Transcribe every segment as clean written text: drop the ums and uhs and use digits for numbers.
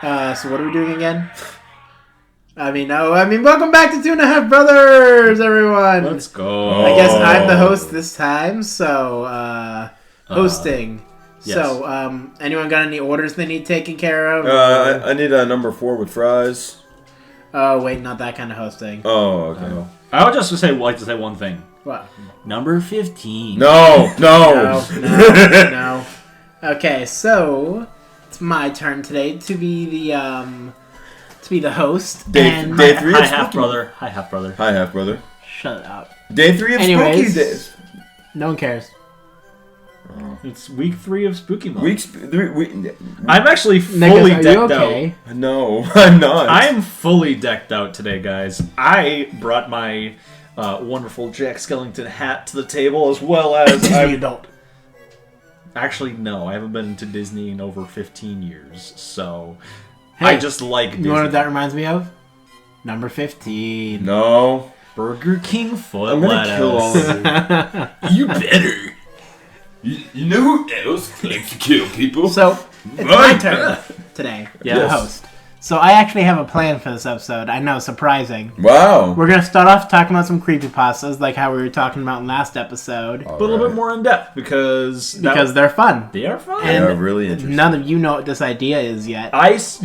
So what are we doing again? Welcome back to 2.5 Brothers, everyone. Let's go. I guess I'm the host this time, so hosting. Yes. So, anyone got any orders they need taken care of? I need a number 4 with fries. Oh wait, not that kind of hosting. Oh, okay. I would just like to say one thing. What? Number 15. No. No. Okay, so it's my turn today to be the host. Day 3 Hi, of half Spooky. brother. Hi, half brother. Hi, half brother. Shut up. Day 3 of Anyways. Spooky Days. No one cares. It's week 3 of Spooky Month. Week. I'm actually Nicholas, fully are decked you okay? No, I'm not. I'm fully decked out today, guys. I brought my wonderful Jack Skellington hat to the table, as well as Disney adult. Actually, no, I haven't been to Disney in over 15 years, so Hey, I just like Disney. You know what that reminds me of? Number 15. No. Burger King foot I'm gonna lettuce. kill all of you. You better. You know who else likes to kill people? So, it's my turn today to Yes. host. So I actually have a plan for this episode. I know, surprising. Wow. We're going to start off talking about some creepypastas, like how we were talking about in last episode. But a little bit more in depth because Because they're fun. they are fun. And Yeah, really interesting. none of you know what this idea is yet. This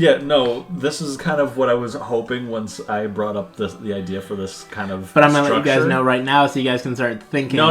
is kind of what I was hoping once I brought up the idea for this kind of. But I'm going to let you guys structure. know right now so you guys can start thinking. No.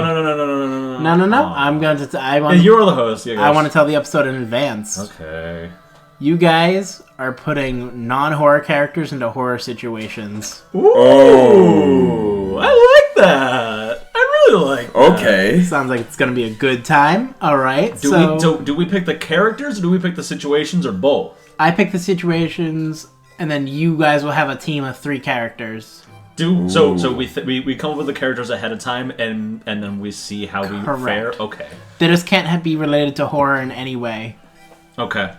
No. I'm going to... And you're the host. I want to tell the episode in advance. Okay. You guys are putting non-horror characters into horror situations. Ooh, Oh. I like that. I really like that. Okay. Sounds like it's going to be a good time. All right. Do we pick the characters or do we pick the situations or both? I pick the situations, and then you guys will have a team of 3 characters. So we come up with the characters ahead of time and then we see how we Correct. fare. Okay. They just can't be related to horror in any way. Okay.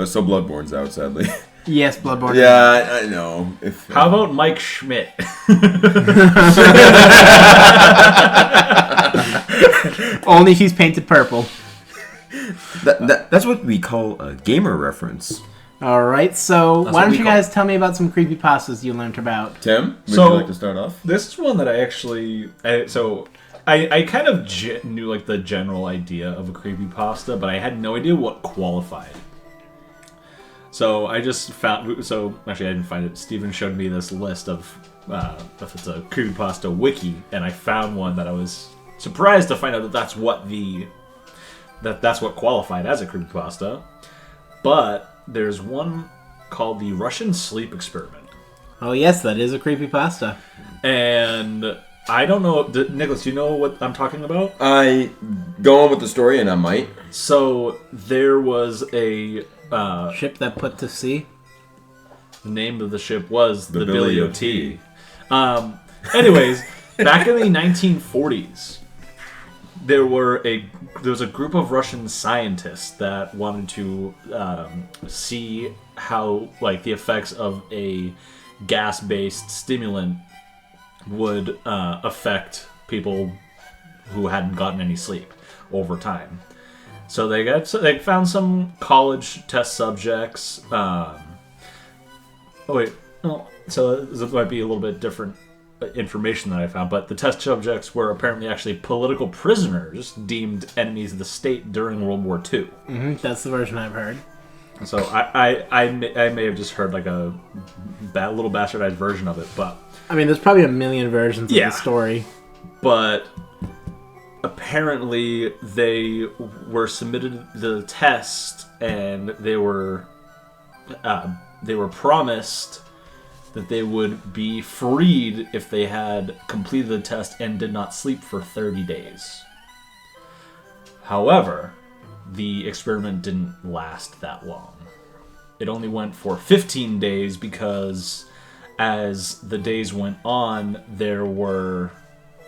So Bloodborne's out, sadly. Yes, Bloodborne. Yeah, I know. How about Mike Schmidt? Only if he's painted purple. That's what we call a gamer reference. All right, so That's why what don't we you call guys tell me about some creepypastas you learned about? Tim, would So- you like to start off? This is one that I actually... I kind of knew like the general idea of a creepypasta, but I had no idea what qualified. So I just found... So, actually I didn't find it. Steven showed me this list of if it's a creepypasta wiki, and I found one that I was surprised to find out that that's what qualified as a creepypasta. But there's one called the Russian Sleep Experiment. Oh yes, that is a creepypasta. And I don't know, Nicholas, do you know what I'm talking about? I go on with the story, and I might. So there was a Ship that put to sea. the name of the ship was the Billy Billy O.T. Anyways, back in the 1940s, there was a group of Russian scientists that wanted to see how the effects of a gas-based stimulant would affect people who hadn't gotten any sleep over time. So they found some college test subjects. So this might be a little bit different information that I found, but the test subjects were apparently actually political prisoners deemed enemies of the state during World War II. Mm-hmm, that's the version I've heard. So I may have just heard like a little bastardized version of it, but I mean, there's probably a million versions of Yeah. the story. but apparently they were submitted the test and they were promised that they would be freed if they had completed the test and did not sleep for 30 days. However, the experiment didn't last that long. It only went for 15 days because as the days went on, there were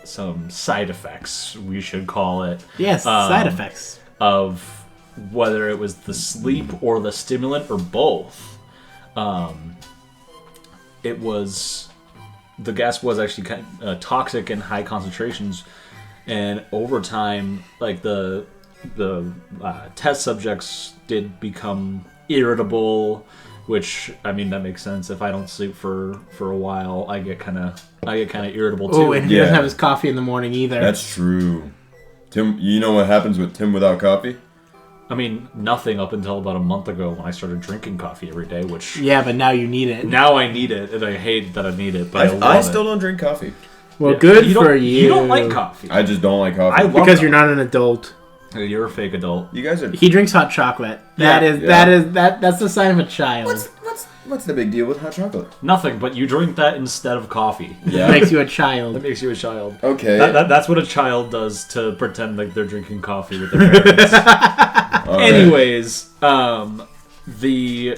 some side effects, we should call it. Yes, side effects. Of whether it was the sleep or the stimulant or both. The gas was actually kind of toxic in high concentrations, and over time, like the test subjects did become irritable, which I mean that makes sense. If I don't sleep for a while, I get kind of irritable too. Oh, and he doesn't have his coffee in the morning either. That's true. Tim, you know what happens with Tim without coffee? I mean, nothing up until about a month ago when I started drinking coffee every day, which... Yeah, but now you need it. Now I need it, and I hate that I need it, but I love I still it. don't drink coffee. Well, Yeah. good for you. You don't like coffee. I just don't like coffee. I love Because coffee. you're not an adult. You're a fake adult. You guys are... He drinks hot chocolate. Yeah. That's the sign of a child. What's the big deal with hot chocolate? Nothing, but you drink that instead of coffee. Yeah. It makes you a That child. makes you a child. Okay. That's what a child does to pretend like they're drinking coffee with their parents. All right. Anyways, the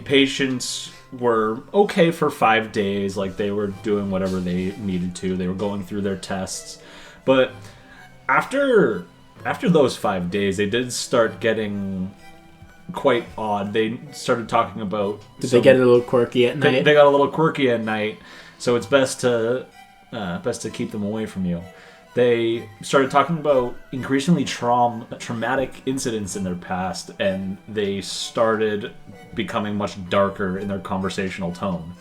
patients were okay for 5 days. Like, they were doing whatever they needed to. They were going through their tests. But after those 5 days, they did start getting quite odd. They started talking about... Did they get a little quirky at night? They got a little quirky at night, so it's best to keep them away from you. They started talking about increasingly traumatic incidents in their past, and they started becoming much darker in their conversational tone.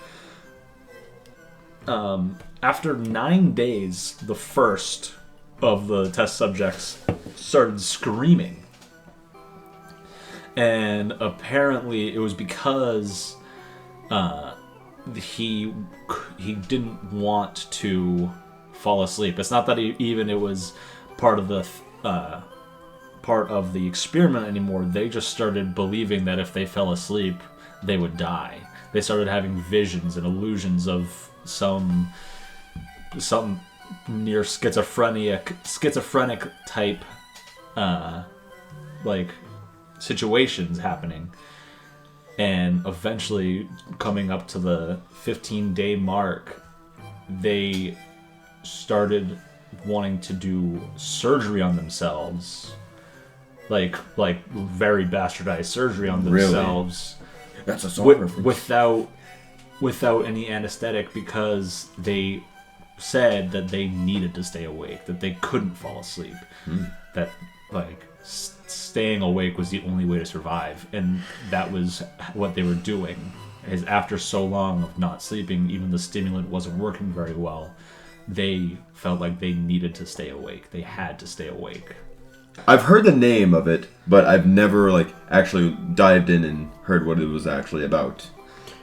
After 9 days, the first of the test subjects started screaming. And apparently it was because he didn't want to fall asleep. It's not that it was part of the experiment anymore. They just started believing that if they fell asleep, they would die. They started having visions and illusions of some near schizophrenic type like situations happening. And eventually, coming up to the 15-day mark, they started wanting to do surgery on themselves, like very bastardized surgery on themselves. Really? That's a song reference. without any anesthetic, because they said that they needed to stay awake, that they couldn't fall asleep, that staying awake was the only way to survive, and that was what they were doing. Is after so long of not sleeping, even the stimulant wasn't working very well, they felt like they needed to stay awake. They had to stay awake. I've heard the name of it, but I've never actually dived in and heard what it was actually about.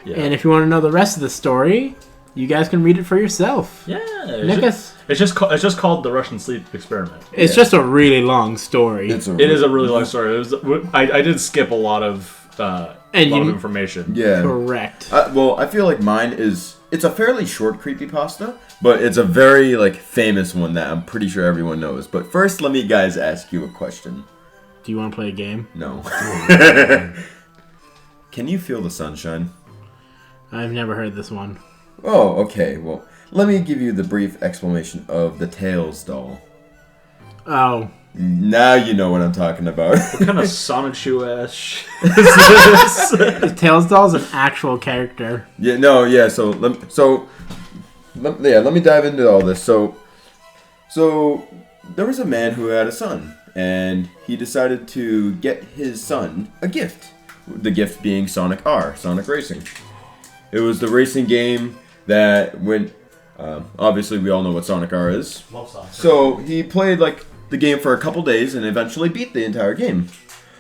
Yeah. And if you want to know the rest of the story, you guys can read it for yourself. Yeah, Nick, it's just called the Russian sleep experiment. it's just a really long story. It is a really long story. I did skip a lot of information. Yeah. Correct. Well, I feel like mine is... It's a fairly short creepypasta, but it's a very famous one that I'm pretty sure everyone knows. But first, let me guys ask you a question. Do you want to play a game? No. Can you feel the sunshine? I've never heard this one. Oh, okay. Well, let me give you the brief explanation of the Tails doll. Oh. Now you know what I'm talking about. What kind of Sonic Shoe-ash The Tails doll's an actual character. Yeah, no, yeah. So let me dive into all this. So there was a man who had a son, and he decided to get his son a gift. The gift being Sonic R, Sonic Racing. It was the racing game that went. Obviously, we all know what Sonic R is. Love Sonic. So he played the game for a couple days and eventually beat the entire game.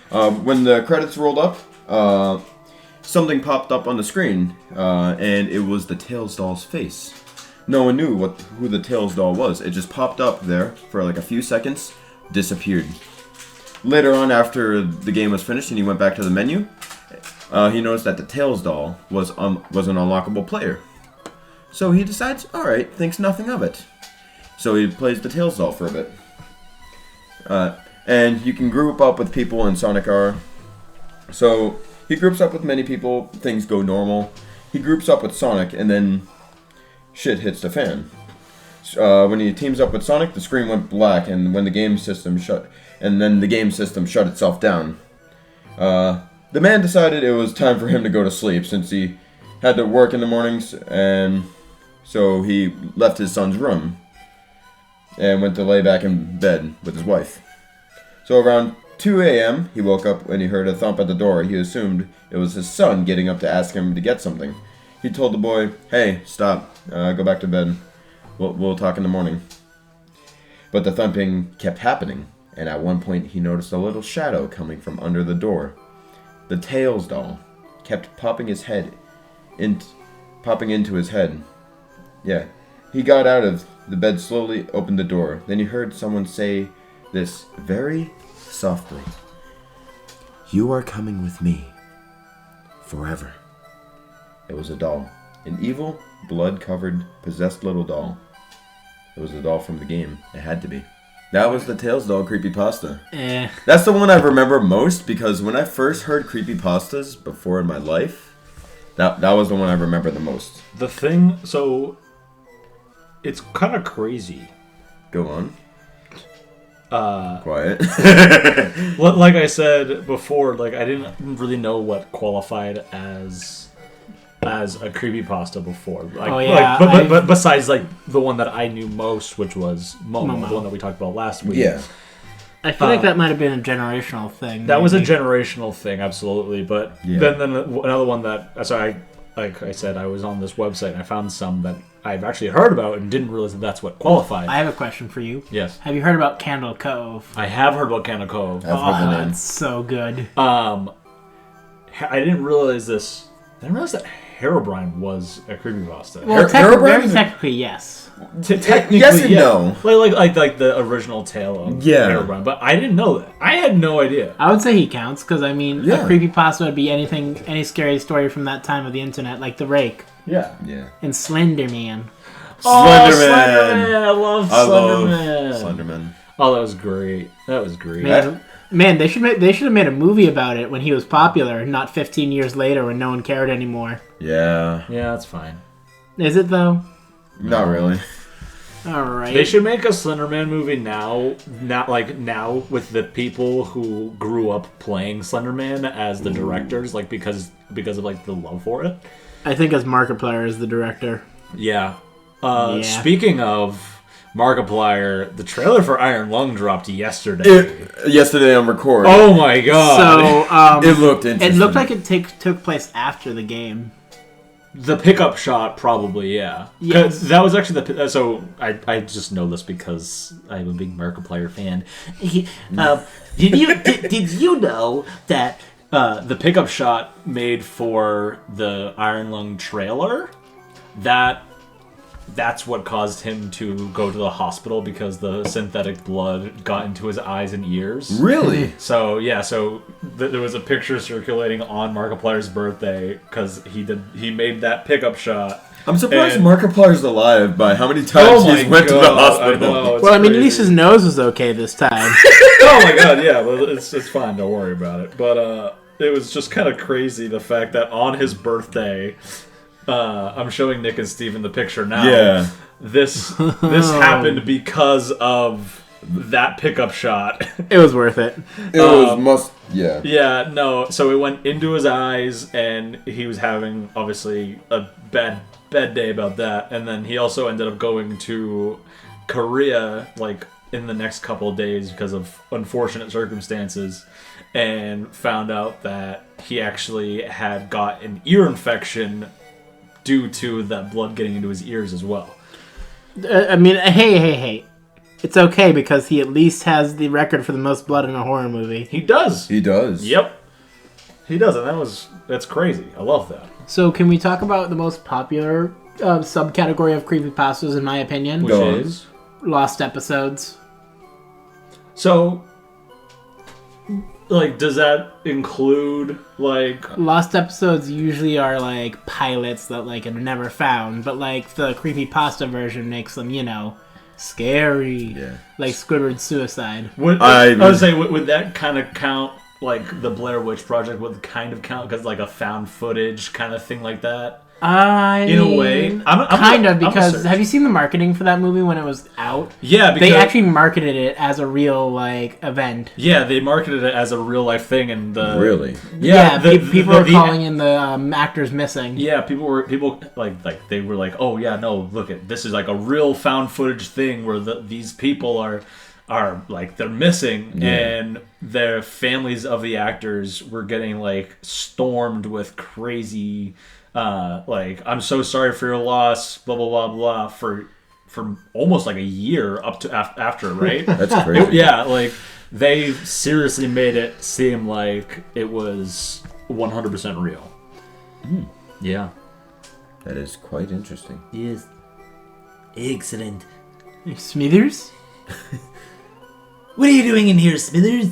When the credits rolled up, something popped up on the screen, and it was the Tails doll's face. No one knew who the Tails doll was. It just popped up there for a few seconds, disappeared. Later on, after the game was finished and he went back to the menu, he noticed that the Tails doll was an unlockable player. So he decides, alright, thinks nothing of it. So he plays the Tails doll for a bit. And you can group up with people in Sonic R. So he groups up with many people, things go normal. He groups up with Sonic, and then shit hits the fan. When he teams up with Sonic, the screen went black, and when the game system shut itself down. The man decided it was time for him to go to sleep, since he had to work in the mornings, and so he left his son's room and went to lay back in bed with his wife. So around 2 a.m., he woke up when he heard a thump at the door. He assumed it was his son getting up to ask him to get something. He told the boy, "Hey, stop. Go back to bed. We'll talk in the morning." But the thumping kept happening, and at one point he noticed a little shadow coming from under the door. The Tails doll kept popping into his head. Yeah. He got out of the bed, slowly opened the door. Then he heard someone say this very softly. "You are coming with me. Forever." It was a doll. An evil, blood-covered, possessed little doll. It was a doll from the game. It had to be. That was the Tails doll creepypasta. That's the one I remember most, because when I first heard creepypastas before in my life, that was the one I remember the most. The thing, so it's kind of crazy. Go on. Quiet. Like I said before, like I didn't really know what qualified as a creepypasta before. Like, but besides like the one that I knew most, which was Momo, the one that we talked about last week. Yeah. I feel like that might have been a generational thing. That was a generational thing, absolutely. But then another one that, so like I said, I was on this website and I found some that I've actually heard about and didn't realize that that's what qualified. I have a question for you. Yes. Have you heard about Candle Cove? I have heard about Candle Cove. That's so good. I didn't realize this. I didn't realize that Herobrine was a creepypasta. Well, very technically, yes. Technically, yes and yeah. no. Like the original tale of Herobrine. But I didn't know that. I had no idea. I would say he counts, because, I mean, a creepypasta would be any scary story from that time of the internet, like The Rake. Yeah. And Slenderman. Slenderman! I love Slenderman. Slenderman. Oh, that was great. That was great. Man, they should have made a movie about it when he was popular, not 15 years later when no one cared anymore. Yeah. Yeah, that's fine. Is it, though? Not really. Alright. They should make a Slenderman movie now, not like now, with the people who grew up playing Slenderman as the directors, like because of like the love for it. I think as Markiplier is the director. Yeah. Speaking of Markiplier, the trailer for Iron Lung dropped yesterday. Yesterday on record. Oh my god! So, it looked interesting. It looked like it took place after the game. The pickup shot, probably, yeah. Yes. That was actually so I just know this because I'm a big Markiplier fan. Did you know that the pickup shot made for the Iron Lung trailer, that's what caused him to go to the hospital because the synthetic blood got into his eyes and ears. Really? So, yeah, there was a picture circulating on Markiplier's birthday because he made that pickup shot. I'm surprised Markiplier's alive by how many times he's went to the hospital. Well, I mean, at least his nose was okay this time. Oh my god, yeah, well, it's fine, don't worry about it. But it was just kind of crazy, the fact that on his birthday... I'm showing Nick and Steven the picture now. Yeah. This happened because of that pickup shot. It was worth it. Yeah. Yeah, no. So it went into his eyes, and he was having, obviously, a bad day about that. And then he also ended up going to Korea, like, in the next couple of days because of unfortunate circumstances, and found out that he actually had got an ear infection due to that blood getting into his ears as well. I mean, hey. It's okay because he at least has the record for the most blood in a horror movie. He does. He does. Yep. He does, and that's crazy. I love that. So can we talk about the most popular subcategory of creepypastas, in my opinion? Which is? Lost episodes. So... like, does that include, like... Lost episodes usually are, like, pilots that, like, are never found. But, like, the creepypasta version makes them, scary. Yeah. Like Squidward's suicide. I would say, would that kind of count, like, the Blair Witch Project would kind of count? Because, like, a found footage kind of thing like that? In a way. Because have you seen the marketing for that movie when it was out? Yeah, because... they actually marketed it as a real, like, event. Yeah, they marketed it as a real-life thing, and the... Really? Yeah, people were calling in the actors missing. Yeah, people were they were like, oh, yeah, no, look, this is, like, a real found footage thing where these people are are like they're missing, and the families of the actors were getting like stormed with crazy, like I'm so sorry for your loss, blah blah blah blah for almost like a year up to after, right? That's crazy. Yeah, like they seriously made it seem like it was 100% real. Yeah. That is quite interesting. Yes. Excellent. Smithers? What are you doing in here, Smithers?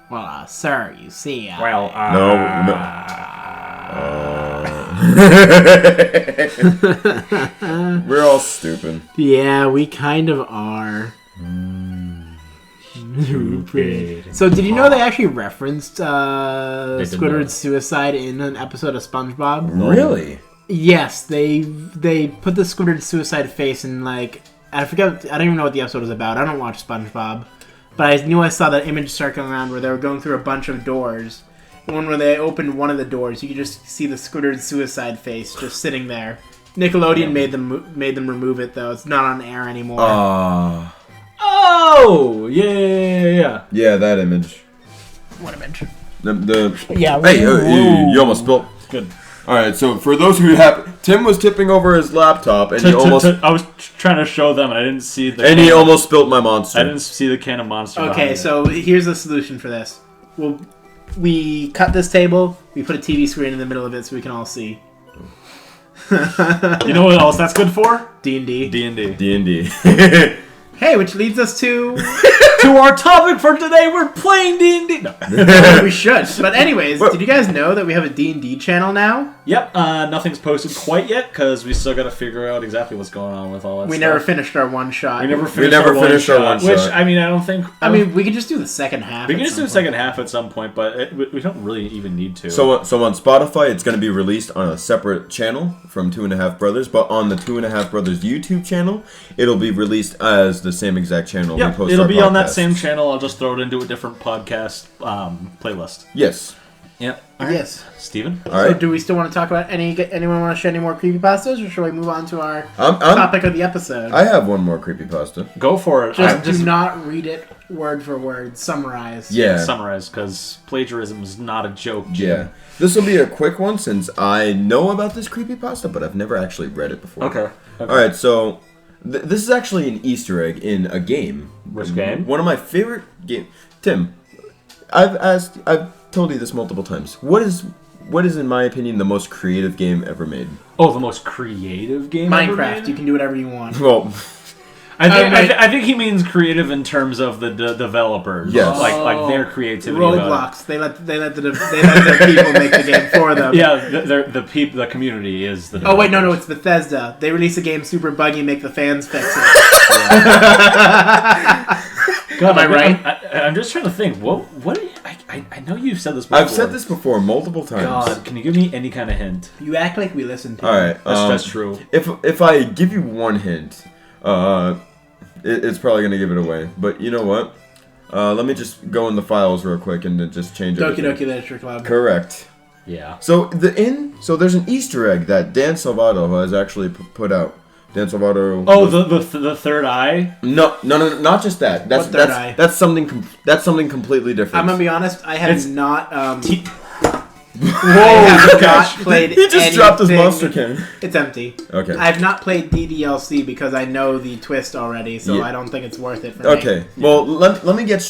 Well, sir, you see, Well, No. We're all stupid. yeah, we kind of are. Stupid. So, did you know they actually referenced did Squidward's suicide in an episode of SpongeBob? Really? Yes, they put the Squidward suicide face in, like, I forget, I don't even know what the episode was about. I don't watch SpongeBob. But I knew I saw that image circling around where they were going through a bunch of doors. One where they opened one of the doors, you could just see the Squidward suicide face just sitting there. Nickelodeon made them remove it, though. It's not on air anymore. Oh, yeah. Yeah, that image. What image? Yeah. Hey, you almost spilled. Good. All right, so for those who have, Tim was tipping over his laptop, and I was trying to show them, and I didn't see the. he almost spilled my monster. I didn't see the can of Monster. Okay, so here's the solution for this. We cut this table, we put a TV screen in the middle of it so we can all see. You know what else that's good for? D&D. D&D. D&D. Hey, which leads us to our topic for today. We're playing D&D. No. we should. But anyways, did you guys know that we have a D&D channel now? Yep. Nothing's posted quite yet because we still got to figure out exactly what's going on with all that. We stuff. never finished our one shot. We never finished our one shot. Which I mean, I don't think. I mean, we could just do the second half. We can just do the second half at some point, but we don't really even need to. So on Spotify, it's going to be released on a separate channel from Two and a Half Brothers, but on the Two and a Half Brothers YouTube channel, it'll be released as the same exact channel. Yeah, we post it'll our be on that podcasts. same channel. I'll just throw it into a different podcast playlist. Yes. Yep. Yes. Steven? All right. So do we still want to talk about anyone want to share any more creepypastas, or should we move on to our I'm- topic of the episode? I have one more creepypasta. Go for it. just do not read it word for word. Summarize. Yeah. Summarize, because plagiarism is not a joke, Jim. Yeah. This will be a quick one since I know about this creepypasta, but I've never actually read it before. Okay. All right, so this is actually an Easter egg in a game. Which game? One of my favorite games. Tim, I've told you this multiple times. What is, in my opinion, the most creative game ever made? Oh, the most creative game ever Minecraft. made? You can do whatever you want. Well, I think he means creative in terms of the developers. Yes. Like their creativity. Roblox. They let their people make the game for them. Yeah, the community is the. Oh wait, no, it's Bethesda. They release a game super buggy, make the fans fix it. God, Am I right? I'm just trying to think. What? I know you've said this before. I've said this before multiple times. God, can you give me any kind of hint? You act like we listen to. All right, That's true. If I give you one hint, it's probably gonna give it away. But you know what? Let me just go in the files real quick and then just change it. Doki Doki Literature Club. Correct. Yeah. So there's an Easter egg that Dan Salvato has actually put out. Dan Salvato. Oh, the third eye. No, not just that. That's What third eye? that's something completely different. I'm gonna be honest. I have not. Whoa! not played. He just dropped his anything. monster can. It's empty. Okay. I've not played DDLC because I know the twist already, so Yeah. I don't think it's worth it for me. Okay. Well, let me get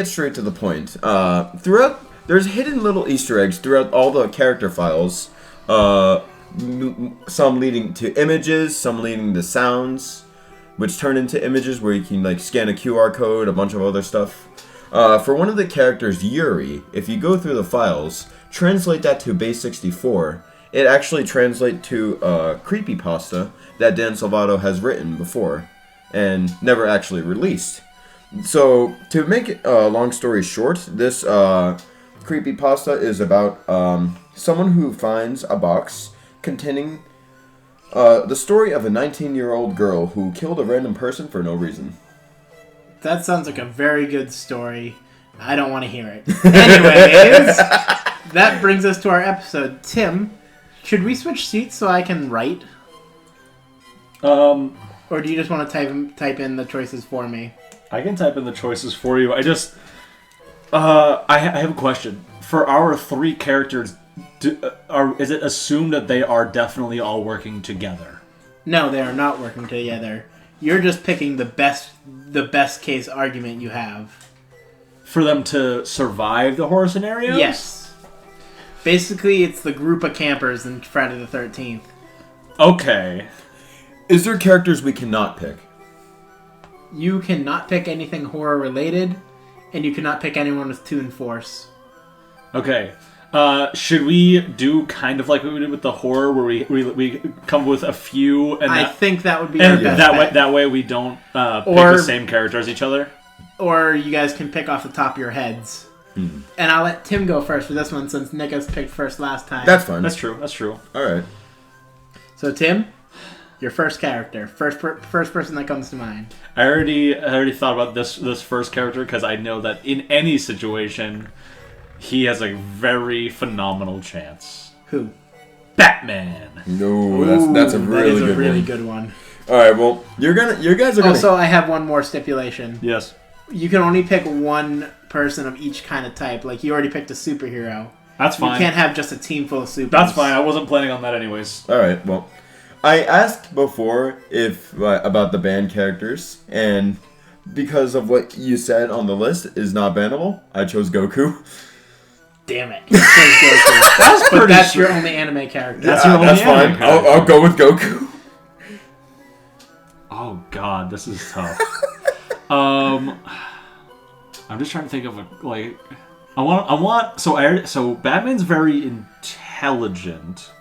straight to the point. There's hidden little Easter eggs throughout all the character files. Some leading to images, some leading to sounds, which turn into images where you can like scan a QR code, a bunch of other stuff. For one of the characters, Yuri, if you go through the files, translate that to base 64, it actually translates to a creepypasta that Dan Salvato has written before and never actually released. So, to make it a long story short, this creepypasta is about someone who finds a box containing the story of a 19-year-old girl who killed a random person for no reason. That sounds like a very good story. I don't want to hear it. Anyways, that brings us to our episode. Tim, should we switch seats so I can write? Or Or do you just want to type in the choices for me? I can type in the choices for you. I just, I have a question. For our 3 characters, is it assumed that they are definitely all working together? No, they are not working together. You're just picking the best case argument you have. For them to survive the horror scenarios? Yes. Basically, it's the group of campers in Friday the 13th. Okay. Is there characters we cannot pick? You cannot pick anything horror related, and you cannot pick anyone with Toon Force. Okay. Should we do kind of like what we did with the horror, where we come with a few, and I think that would be our best bet. that way we don't pick the same character as each other? Or you guys can pick off the top of your heads. And I'll let Tim go first for this one, since Nick has picked first last time. That's fine. That's true. Alright. So Tim, your first character. First person that comes to mind. I already thought about this first character, because I know that in any situation, he has a very phenomenal chance. Who? Batman. No, that's a really good one. really good one. Alright, well, you guys are gonna... Also, I have one more stipulation. Yes. You can only pick one person of each kind of type. Like, you already picked a superhero. That's fine. You can't have just a team full of supers. That's fine. I wasn't planning on that anyways. Alright, well, I asked before about the banned characters, and because of what you said on the list is not bannable, I chose Goku. Damn it. That's your only anime character. That's your only That's anime fine. character. I'll go with Goku. Oh god, this is tough. I'm just trying to think of so Batman's very intelligent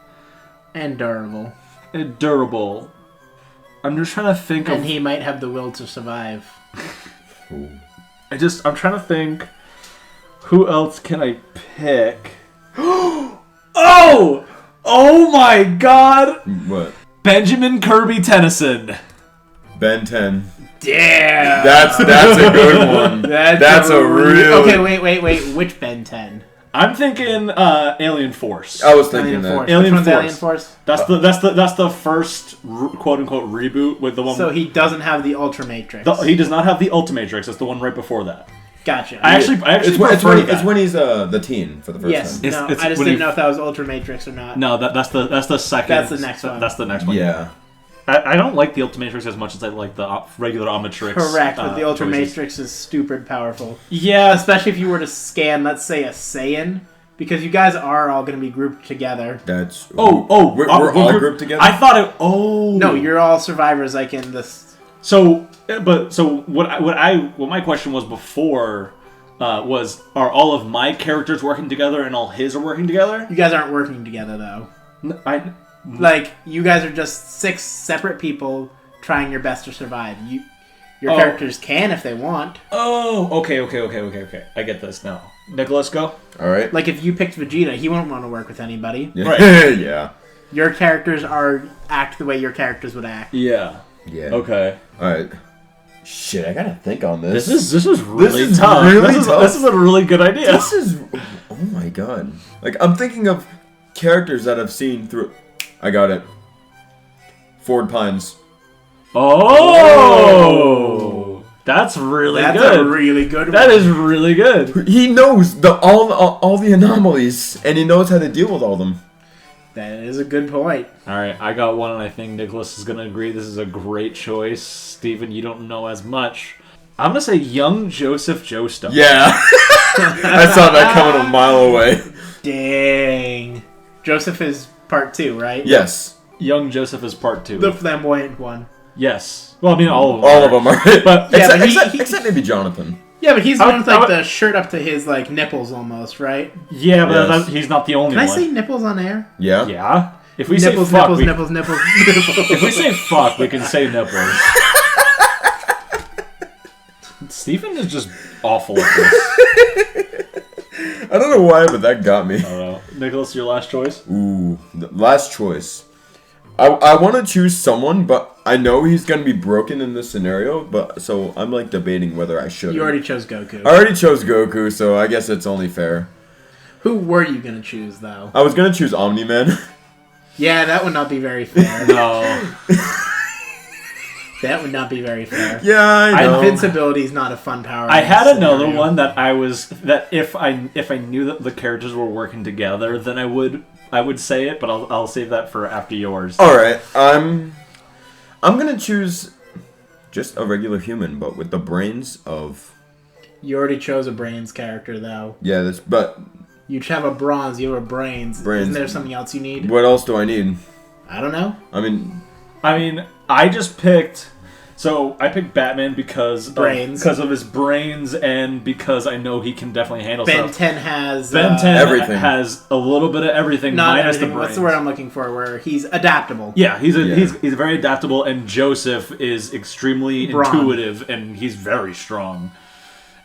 And durable. and durable. I'm just trying to think And of he might have the will to survive. I'm trying to think who else can I pick? Oh my god! What? Benjamin Kirby Tennyson. Ben 10. Damn! That's a good one. That's a real... Okay, wait. Which Ben 10? I'm thinking Alien Force. I was thinking that. Alien Which one's Force. Alien Force? That's the first quote unquote reboot with the one. So he doesn't have the Ultra Matrix. He does not have the Ultimatrix. That's the one right before that. Gotcha. I actually prefer that. It's when he's the teen for the first Yes. time. No, It's I just when didn't know if that was Ultra Matrix or not. No, that's the second. That's the next one. That's the next one. Yeah. I don't like the Ultimatrix as much as I like the regular Omnitrix. Correct, but the Ultra choices. Matrix is stupid powerful. Yeah, Especially if you were to scan, let's say, a Saiyan. Because you guys are all going to be grouped together. That's... we're all grouped together? I thought it... Oh. No, you're all survivors like in this... So what my question was before was, are all of my characters working together and all his are working together? You guys aren't working together, though. Like, you guys are just 6 separate people trying your best to survive. Your characters can if they want. Oh, okay. I get this now. Nicholas, go. All right. Like, if you picked Vegeta, he won't want to work with anybody. Yeah. Right. Yeah. Your characters act the way your characters would act. Yeah. Yeah. Okay. All right. Shit, I gotta think on this. This is really is tough. really tough. This is a really good idea. This is... Oh my god. Like, I'm thinking of characters that I've seen through... I got it. Ford Pines. Oh! That's really good. That's a really good one. That is really good. He knows all the anomalies, and he knows how to deal with all of them. That is a good point. All right, I got one, and I think Nicholas is going to agree. This is a great choice. Steven, you don't know as much. I'm going to say young Joseph Joestar. Yeah. I saw that coming a mile away. Dang. Joseph is part 2, right? Yes. Young Joseph is part 2. The flamboyant one. Yes. Well, I mean, all of them. All of them are. But Yeah, except maybe Jonathan. Yeah, but he's the one with I like would- the shirt up to his like nipples almost, right? yeah, but Yes. he's not the only Can I one. say nipples on air? Yeah. Yeah. If we Nipples, say fuck, nipples, nipples. if we say fuck, we can say nipples. Stephen is just awful at this. I don't know why, but that got me. I don't know. Nicholas, your last choice? Ooh, the last choice. I want to choose someone, but I know he's gonna be broken in this scenario. But so I'm like debating whether I should. You already chose Goku. I already chose Goku, so I guess it's only fair. Who were you gonna choose though? I was gonna choose Omni-Man. Yeah, that would not be very fair. No. That would not be very fair. Yeah, I know. Invincibility is not a fun power. I in had this another scenario. one that if I knew that the characters were working together, then I would say it, but I'll save that for after yours. All right, I'm gonna choose just a regular human, but with the brains of. You already chose a brains character, though. Yeah, but You have a bronze, you have a brains. Brains. Isn't there something else you need? what else do I need? I don't know. I mean, I just picked. So I picked Batman because Brains. of his brains, and because I know he can definitely handle Ben stuff. 10 has... Ben 10 Everything. has a little bit of everything Not minus everything. the brains. What's the word I'm looking for? Where he's adaptable. Yeah, he's Yeah. he's very adaptable, and Joseph is extremely Brawn. intuitive, and he's very strong.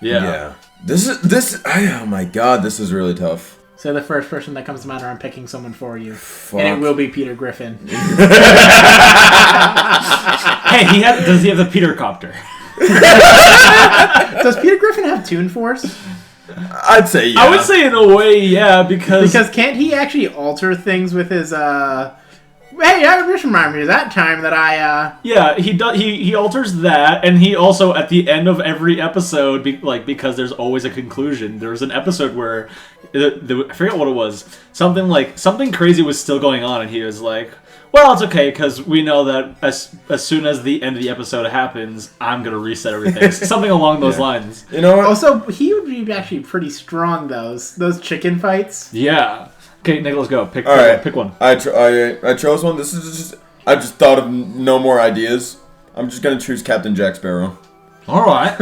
Yeah. oh my god, this is really tough. So the first person that comes to mind, or I'm picking someone for you. Fuck. And it will be Peter Griffin. Hey, does he have the Peter Copter? Does Peter Griffin have Toon Force? I'd say yeah. I would say in a way, yeah, because Can't he actually alter things with his, Hey, just remind me of that time that I, yeah, he does. He alters that, and he also at the end of every episode, because there's always a conclusion. There was an episode where I forget what it was. Something crazy was still going on, and he was like, "Well, it's okay because we know that as soon as the end of the episode happens, I'm gonna reset everything." Something along those lines. You know what? Also, he would be actually pretty strong, those chicken fights. Yeah. Okay, Nicholas, go. Pick one. I chose one. This is just I just thought of no more ideas. I'm just gonna choose Captain Jack Sparrow. All right.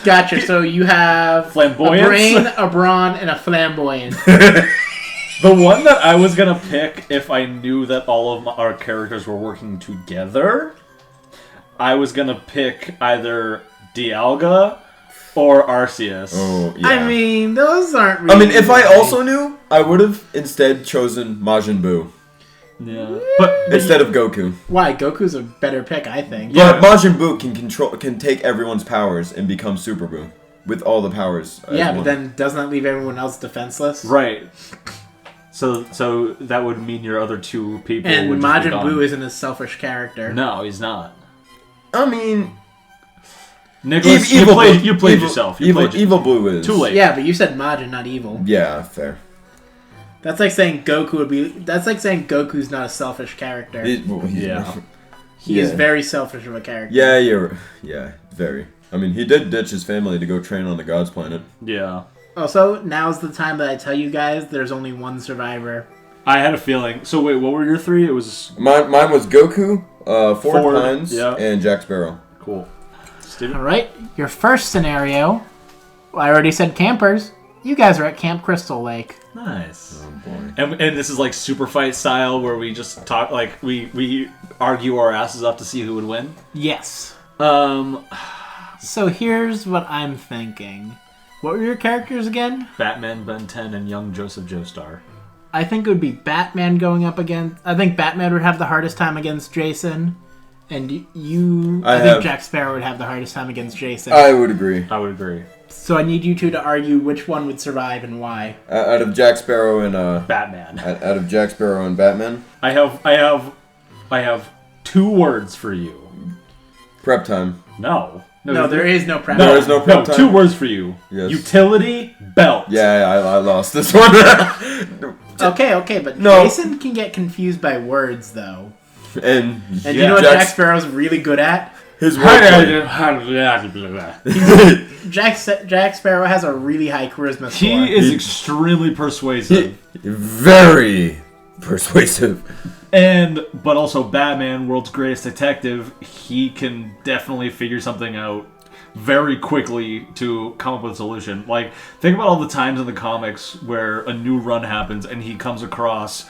Gotcha, so you have Flamboyance? a brain, a brawn, and a flamboyant. The one that I was gonna pick if I knew that all of our characters were working together, I was gonna pick either Dialga or Arceus. Oh yeah. I mean, those aren't really... I mean, if I also knew, I would have instead chosen Majin Buu Yeah, but instead of Goku. Why? Goku's a better pick, I think. But Majin Buu can take everyone's powers and become Super Buu with all the powers. as Yeah, but one. then doesn't that leave everyone else defenseless? right. So that would mean your other two people And would just be Majin gone. Buu isn't a selfish character. No, he's not. I mean, Nicholas, Evil Blue- you played Evil- yourself. Evil Blue is Too late. Yeah, but you said Majin, not evil. Yeah, fair. That's like saying Goku would be... That's like saying Goku's not a selfish character. Yeah. He is yeah. very selfish of a character. Yeah, very. I mean, he did ditch his family to go train on the God's planet. Yeah. Also, now's the time that I tell you guys there's only one survivor. I had a feeling. So wait, what were your three? It was Mine was Goku, Ford Ford, Pines, yeah. and Jack Sparrow. cool. Steven? Alright, your first scenario. Well, I already said campers. You guys are at Camp Crystal Lake. Nice. Oh boy. And this is like super fight style where we just talk like we argue our asses off to see who would win. Yes. Um, So here's what I'm thinking. What were your characters again? Batman, Ben 10, and young Joseph Joestar. I think it would be Batman going up against... I think Batman would have the hardest time against Jason. And I think Jack Sparrow would have the hardest time against Jason. I would agree. I would agree. So I need you two to argue which one would survive and why. Out of Jack Sparrow and Batman. out of Jack Sparrow and Batman, I have 2 words for you. prep time. No. No, there is no prep. There is no prep time? 2 words for you. Yes. Utility belt. Yeah, I lost this one. Okay, but No. Jason can get confused by words, though. and And you know what Jack Sparrow's really good at? his wordplay. Jack Sparrow has a really high charisma score. He is extremely persuasive. Very persuasive. But also Batman, world's greatest detective, he can definitely figure something out very quickly to come up with a solution. Like, think about all the times in the comics where a new run happens and he comes across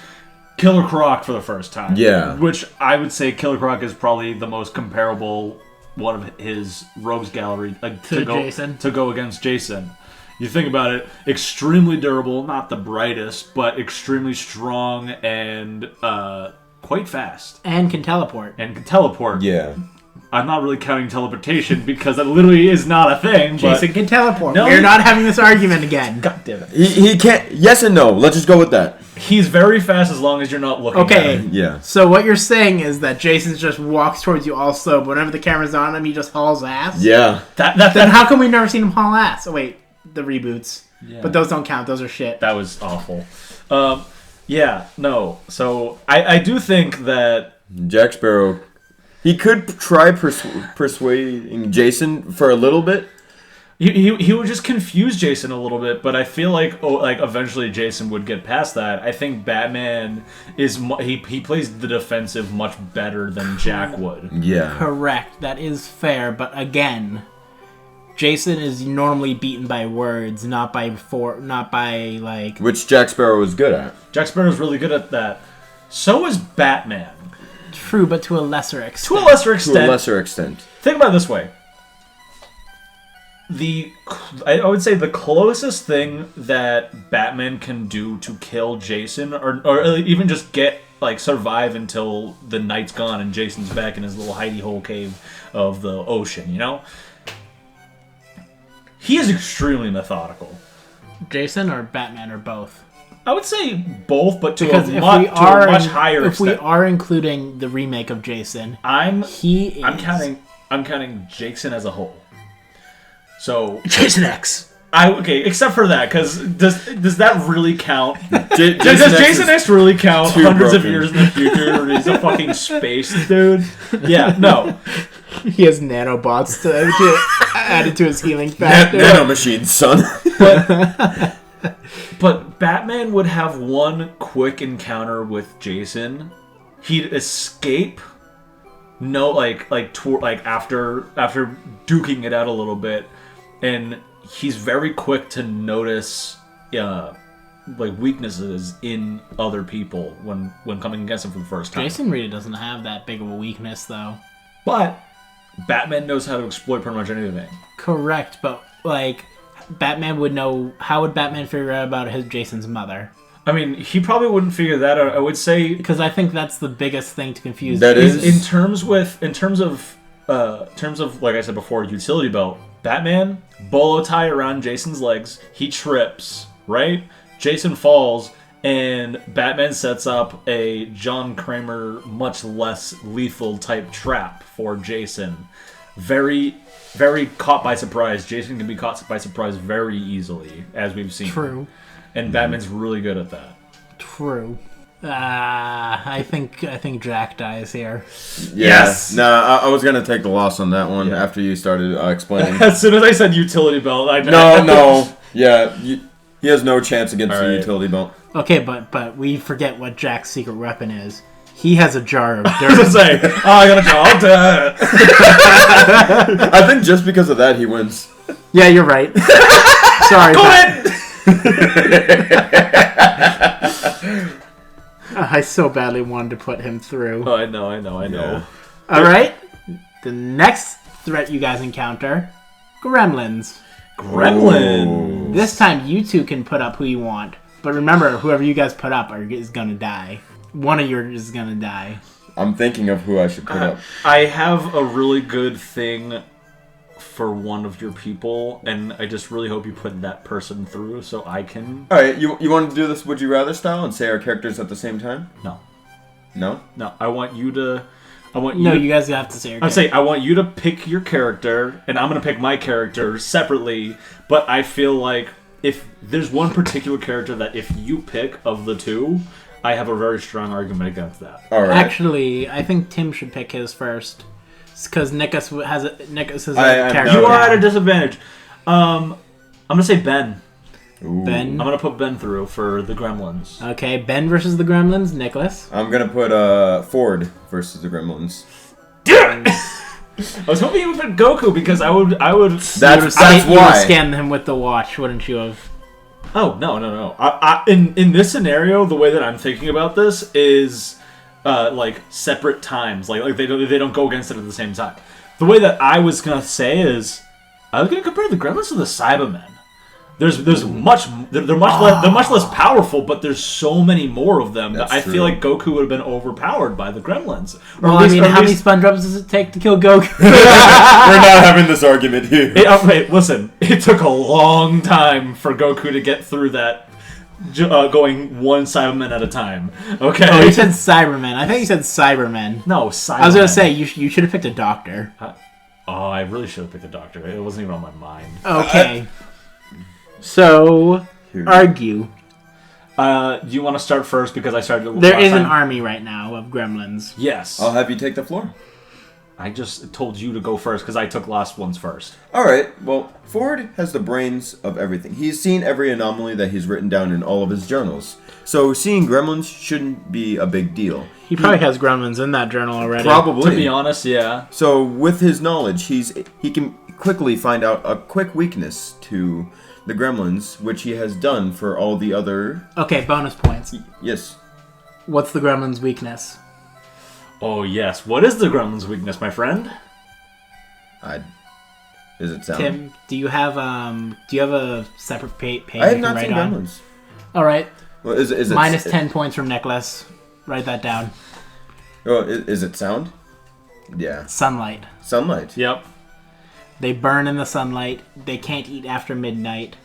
Killer Croc for the first time. Yeah. Which I would say Killer Croc is probably the most comparable one of his rogues gallery To Jason. to go against Jason. You think about it, extremely durable, not the brightest, but extremely strong and quite fast. And can teleport. And can teleport. Yeah. I'm not really counting teleportation because that literally is not a thing. Jason can teleport. No, We're not having this argument again. God damn it. He can't. Yes and no. Let's just go with that. He's very fast as long as you're not looking at Okay. him. Yeah. So what you're saying is that Jason just walks towards you all slow, but whenever the camera's on him, he just hauls ass? Yeah. Then how come we've never seen him haul ass? Oh, wait. The reboots. Yeah. But those don't count. Those are shit. That was awful. Yeah, no. So I do think that Jack Sparrow, he could try persuading Jason for a little bit. he would just confuse Jason a little bit, but I feel like eventually Jason would get past that. I think Batman he plays the defensive much better than Jack would. Yeah. Correct. That is fair. But again, Jason is normally beaten by words, not by like... Which Jack Sparrow is good at. Jack Sparrow's really good at that. So is Batman. True, but to a lesser extent. To a lesser extent. To a lesser extent. Think about it this way. I would say the closest thing that Batman can do to kill Jason, or even just survive until the night's gone and Jason's back in his little hidey hole cave of the ocean, you know? He is extremely methodical. Jason or Batman or both? I would say both, but to Because a much higher if we extent. are including the remake of Jason, I'm he is... I'm counting Jason as a whole. So Jason X. Except for that, because does that really count? Jason Does X Jason is X really count too hundreds of broken. years in the future? Or he's a fucking space dude. Yeah, no. He has nanobots to added to his healing factor. Nanomachines, son. But Batman would have one quick encounter with Jason. He'd escape. No, after duking it out a little bit, and he's very quick to notice weaknesses in other people when coming against him for the first time. Jason really doesn't have that big of a weakness, though. But Batman knows how to exploit pretty much anything. Correct, but Batman would know. How would Batman figure out about Jason's mother? I mean, he probably wouldn't figure that out. I would say because I think that's the biggest thing to confuse. That is in terms of like I said before, utility belt. Batman, bolo tie around Jason's legs. He trips, right? Jason falls, and Batman sets up a John Kramer, much less lethal type trap for Jason. Very, very caught by surprise. Jason can be caught by surprise very easily, as we've seen. True. And Batman's really good at that. True. I think Jack dies here. Yeah. Yes! Nah, I was gonna take the loss on that one after you started explaining. As soon as I said utility belt, No. Yeah, he has no chance against the utility belt. Okay, but we forget what Jack's secret weapon is. He has a jar of I was dirt. gonna say, I got a jar of dirt. I think just because of that, he wins. Yeah, you're right. Sorry. Go ahead. I so badly wanted to put him through. Oh, I know. Yeah. All right. The next threat you guys encounter, Gremlins. Gremlin. This time you two can put up who you want. But remember, whoever you guys put up is going to die. One of yours is going to die. I'm thinking of who I should put up. I have a really good thing for one of your people, and I just really hope you put that person through so I can... Alright, you want to do this Would You Rather style and say our characters at the same time? No. No? No, I want you to... You guys have to say your I'm saying I want you to pick your character, and I'm going to pick my character separately, but I feel like if there's one particular character that if you pick of the two, I have a very strong argument against that. Alright. Actually, I think Tim should pick his first. Because Nikus has a character. You are at a disadvantage. I'm going to say Ben. Ooh. Ben. I'm going to put Ben through for the Gremlins. Okay, Ben versus the Gremlins. Nicholas. I'm gonna put Ford versus the Gremlins. I was hoping you would put Goku because I would. That's You would why. scan him with the watch, wouldn't you have? Oh no! In this scenario, the way that I'm thinking about this is like separate times. Like they don't go against it at the same time. The way that I was gonna say is, I was gonna compare the Gremlins to the Cybermen. They're much less powerful, but there's so many more of them that I feel like Goku would have been overpowered by the Gremlins. Well, I mean, how many SpongeBobs does it take to kill Goku? We're not having this argument here. Listen, it took a long time for Goku to get through that going one Cyberman at a time. Okay. Oh, you said Cybermen. I think you said Cybermen. No, Cyberman. I was gonna say you should have picked a doctor. I really should have picked a doctor. It wasn't even on my mind. Okay. So, argue. Do you want to start first because I started? There last is an time? army right now of gremlins. Yes. I'll have you take the floor. I just told you to go first because I took last ones first. All right. Well, Ford has the brains of everything. He's seen every anomaly that he's written down in all of his journals. So seeing gremlins shouldn't be a big deal. He probably has gremlins in that journal already. Probably. To be honest, yeah. So with his knowledge, he can quickly find out a quick weakness to the gremlins, which he has done for all the other. Okay, bonus points. Yes. What's the gremlin's weakness? Oh yes. What is the gremlin's weakness, my friend? Is it sound? Tim, do you have a separate page I have you not can seen write on? gremlins. All right. Well, is it Minus 10 points from Necklace. Write that down. Oh, is it sound? Yeah. Sunlight. Sunlight. Yep. They burn in the sunlight. They can't eat after midnight,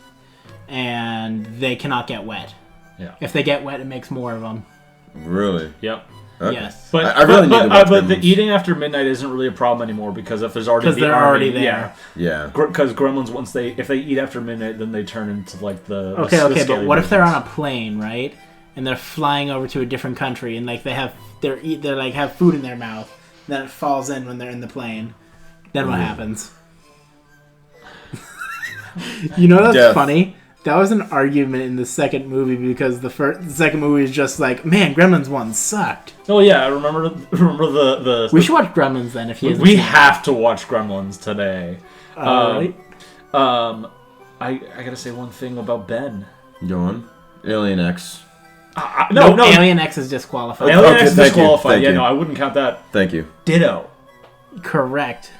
and they cannot get wet. Yeah. If they get wet, it makes more of them. Really? Yep. Okay. Yes. But I really need to watch but the Gremlins. eating after midnight isn't really a problem anymore because if there's already Because the they're army, already there. Yeah. Yeah. Because gremlins if they eat after midnight, then they turn into like the Okay, the but scary what if they're versions. on a plane, right? And they're flying over to a different country, and like they're like have food in their mouth. Then it falls in when they're in the plane. Then what happens? You know that's Death. funny. That was an argument in the second movie because the second movie is just like, man, Gremlins 1 sucked. Oh yeah, I remember the We should watch Gremlins then if you. we have to watch Gremlins today. Alright. I gotta say one thing about Ben. Go on. Alien X. No, Alien X is disqualified. Alien Okay, X is thank you, disqualified. thank Yeah, you. no, I wouldn't count that. Thank you. Ditto. Correct.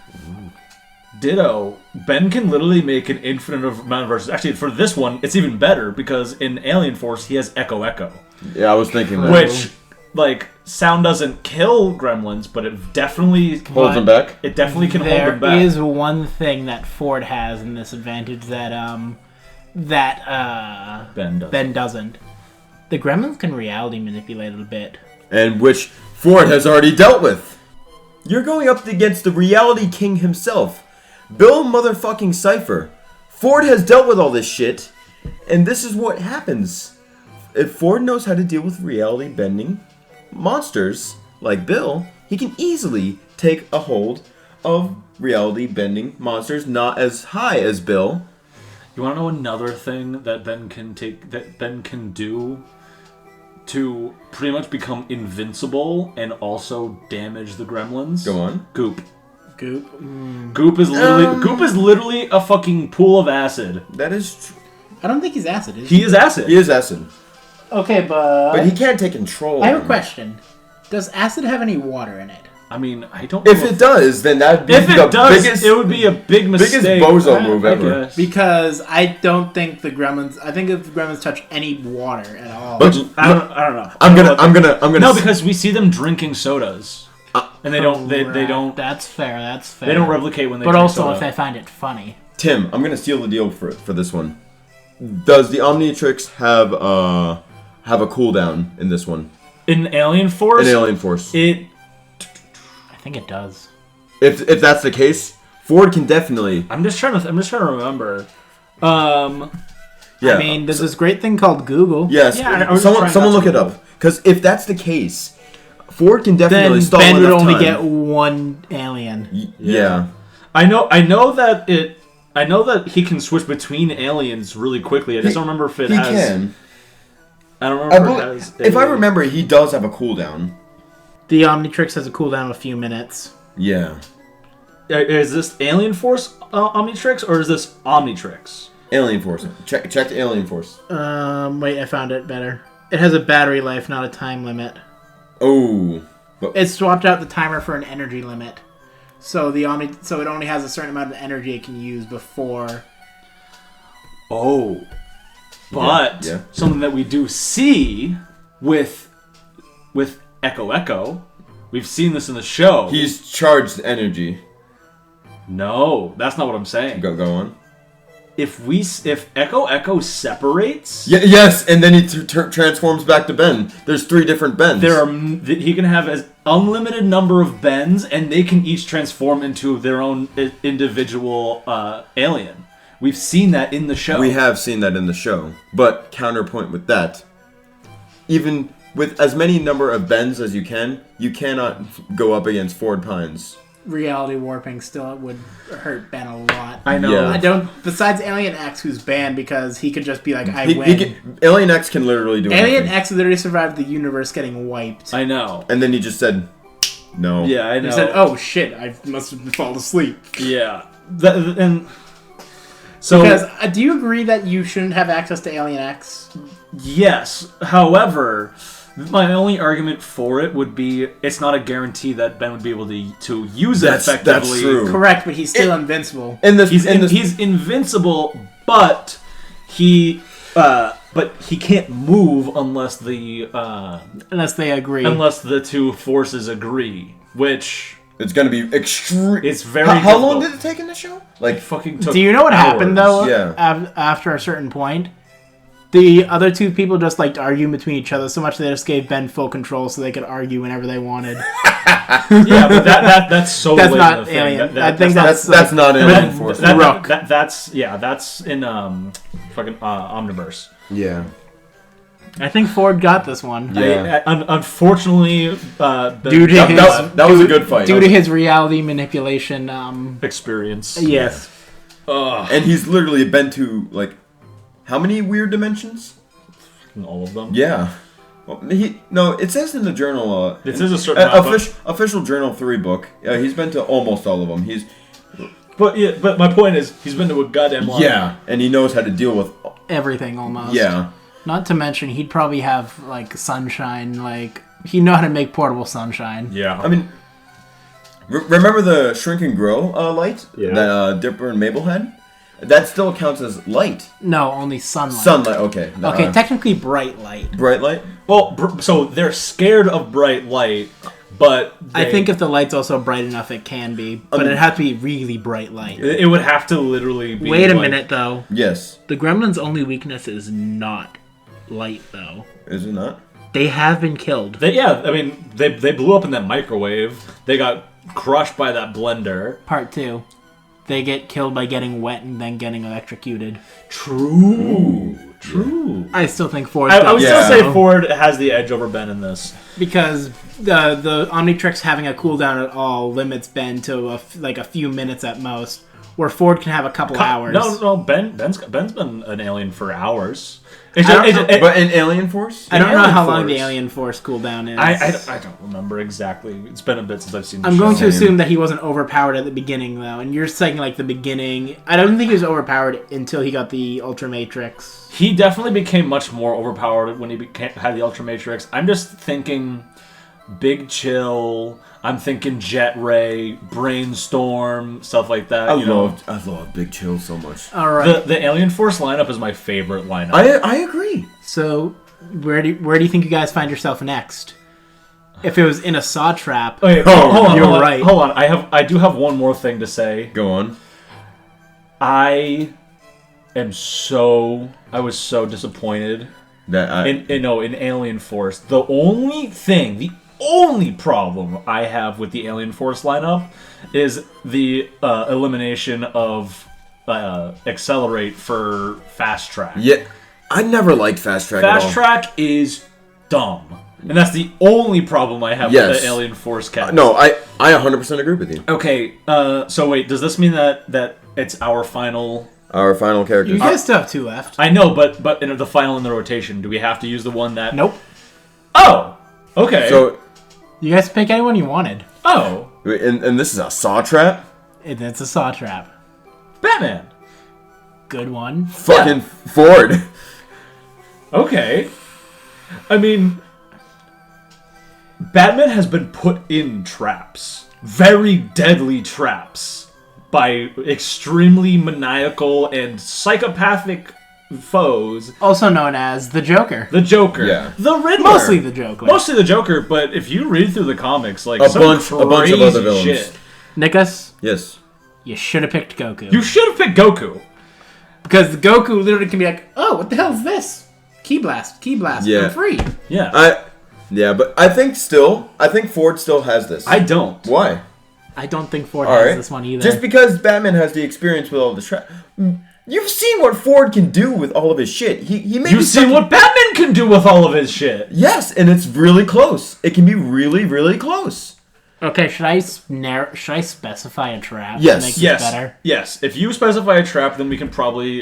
Ditto. Ben can literally make an infinite amount of verses. Actually, for this one, it's even better because in Alien Force, he has Echo Echo. Yeah, I was thinking that. Which, like, sound doesn't kill gremlins, but it definitely holds them back. It definitely can hold There them back. is one thing that Ford has in this advantage that Ben doesn't. The Gremlins can reality manipulate a bit. And which Ford has already dealt with. You're going up against the reality king himself, Bill motherfucking Cipher. Ford has dealt with all this shit, and this is what happens. If Ford knows how to deal with reality bending monsters like Bill, he can easily take a hold of reality bending monsters not as high as Bill. You want to know another thing that Ben can do to pretty much become invincible and also damage the gremlins? Go on. Goop. Goop. Goop is literally a fucking pool of acid. That is true. I don't think he's acid, is he? He is acid. He is acid. Okay, But he can't take control. I have of a him. question. Does acid have any water in it? I mean, I don't know If it does, then that'd be if the it does, biggest, it would be a big mistake. biggest bozo I- move I ever. guess. Because I don't think the Gremlins. I think if the Gremlins touch any water at all. But I don't know. I'm gonna. No, because we see them drinking sodas, and they don't. They don't. That's fair. That's fair. They don't replicate when they. But drink also, soda. if they find it funny. Tim, I'm gonna seal the deal for this one. Does the Omnitrix have a cooldown in this one? in Alien Force, In Alien Force. it. I think it does. If that's the case, Ford can definitely. I'm just trying to remember. Yeah. I mean, there's this great thing called Google. yes. Yeah, I was someone trying someone not look to it up. Because if that's the case, Ford can definitely Then stall Ben would enough only time. get one alien. Yeah. I know that he can switch between aliens really quickly. I just don't remember if it He has. can. I don't remember if it has. If I remember, he does have a cooldown. The Omnitrix has a cooldown of a few minutes. Yeah. Is this Alien Force Omnitrix or is this Omnitrix? Alien Force. Check the Alien Force. Wait, I found it better. It has a battery life, not a time limit. Oh. It swapped out the timer for an energy limit. So it only has a certain amount of energy it can use before. Oh. But Yeah. something that we do see with Echo Echo, we've seen this in the show. He's charged energy. No, that's not what I'm saying. Go on. if Echo separates, Yes, and then he transforms back to Ben. There's 3 different Bens. he can have an unlimited number of Bens, and they can each transform into their own individual alien. We've seen that in the show. We have seen that in the show, but counterpoint with that, even with as many number of Bens as you cannot go up against Ford Pines. Reality warping still would hurt Ben a lot. I know. Yeah. I don't. Besides Alien X, who's banned because he could just be like, "I win." He can, Alien X can literally do Alien anything. X literally survived the universe getting wiped. I know. And then he just said, no. Yeah, I know. He said, "Oh shit, I must have fallen asleep." Yeah. And so Because do you agree that you shouldn't have access to Alien X? yes. However, my only argument for it would be it's not a guarantee that Ben would be able to use it That's effectively. true. Correct, but he's still invincible. He's invincible, but he can't move unless Unless they agree. unless the two forces agree, which It's gonna be extreme. it's very. How long difficult. did it take in the show? It Like, fucking took Do you know what happened though? hours. Yeah. After a certain point, the other two people just liked arguing between each other so much they just gave Ben full control so they could argue whenever they wanted. Yeah, but that's so That's late not in the thing. Alien. I think that's like, not Alien Force. That's in fucking Omniverse. Yeah. I think Ford got this one. Yeah. Unfortunately, Due to his That was a good fight. due to his reality manipulation. experience. Yes. And he's literally been to, like, how many weird dimensions? All of them. Yeah. Well, it says in the journal. This is a certain official Journal 3 book. He's been to almost all of them. But my point is, he's been to a goddamn lot. Yeah, and he knows how to deal with. Everything almost. Yeah. Not to mention, he'd probably have like sunshine. Like he'd know how to make portable sunshine. Yeah. I mean, remember the Shrink and Grow light Yeah. that Dipper and Mabel had? That still counts as light. No, only sunlight. Sunlight. Okay. Okay, technically bright light. Bright light. Well, so they're scared of bright light, but I think if the light's also bright enough, it can be, but it'd have to be really bright light. it would have to literally be. Wait a like- minute, though. Yes. The Gremlins' only weakness is not light, though. Is it not? They have been killed. They blew up in that microwave. They got crushed by that blender. Part 2. They get killed by getting wet and then getting electrocuted. True. I still think Ford. I would Yeah. still say Ford has the edge over Ben in this. Because the Omnitrix having a cooldown at all limits Ben to a few minutes at most, where Ford can have a couple hours. No, Ben's been an alien for hours. But in Alien Force? I don't know Alien how long the Force. Alien Force cooldown is. I don't remember exactly. It's been a bit since I've seen the I'm show. going to assume that he wasn't overpowered at the beginning, though. And you're saying, like, the beginning. I don't think he was overpowered until he got the Ultra Matrix. He definitely became much more overpowered when he had the Ultra Matrix. I'm just thinking Big Chill. I'm thinking Jet Ray, Brainstorm, stuff like that. I love Big Chill so much. All right. The Alien Force lineup is my favorite lineup. I agree. So, where do you think you guys find yourself next? If it was in a saw trap, Okay, Oh, hold on, you're hold on, right. Hold on, I do have one more thing to say. Go on. I was so disappointed in Alien Force. The only problem I have with the Alien Force lineup is the elimination of Accelerate for Fast Track. Yeah, I never liked Fast Track at all. Fast Track is dumb. And that's the only problem I have with the Alien Force cast. No, I 100% agree with you. Okay, so wait, does this mean that it's our final... Our final characters. you guys still have 2 left. I know, but in the final in the rotation, do we have to use the one that... Nope. Oh! Okay. So, You guys pick anyone you wanted. Oh! and this is a saw trap? It's a saw trap. Batman! Good one. Fucking Ford. Okay. I mean... Batman has been put in traps. Very deadly traps. By extremely maniacal and psychopathic foes. Also known as the Joker. The Joker. Yeah. The Riddler. Mostly the Joker. Mostly the Joker, but if you read through the comics, like A some bunch of crazy other villains. shit. Nicholas, Yes. you should have picked Goku. You should have picked Goku. Because Goku literally can be like, oh, what the hell is this? Key blast, Yeah. I'm free. Yeah. But I think Ford still has this. I don't. Why? I don't think Ford All has right. this one either. Just because Batman has the experience with all the trap. You've seen what Ford can do with all of his shit. He may You've seen what Batman can do with all of his shit. Yes, and it's really close. It can be really, really close. Okay, should I specify a trap? Yes. To make Yes. this better? Yes. If you specify a trap, then we can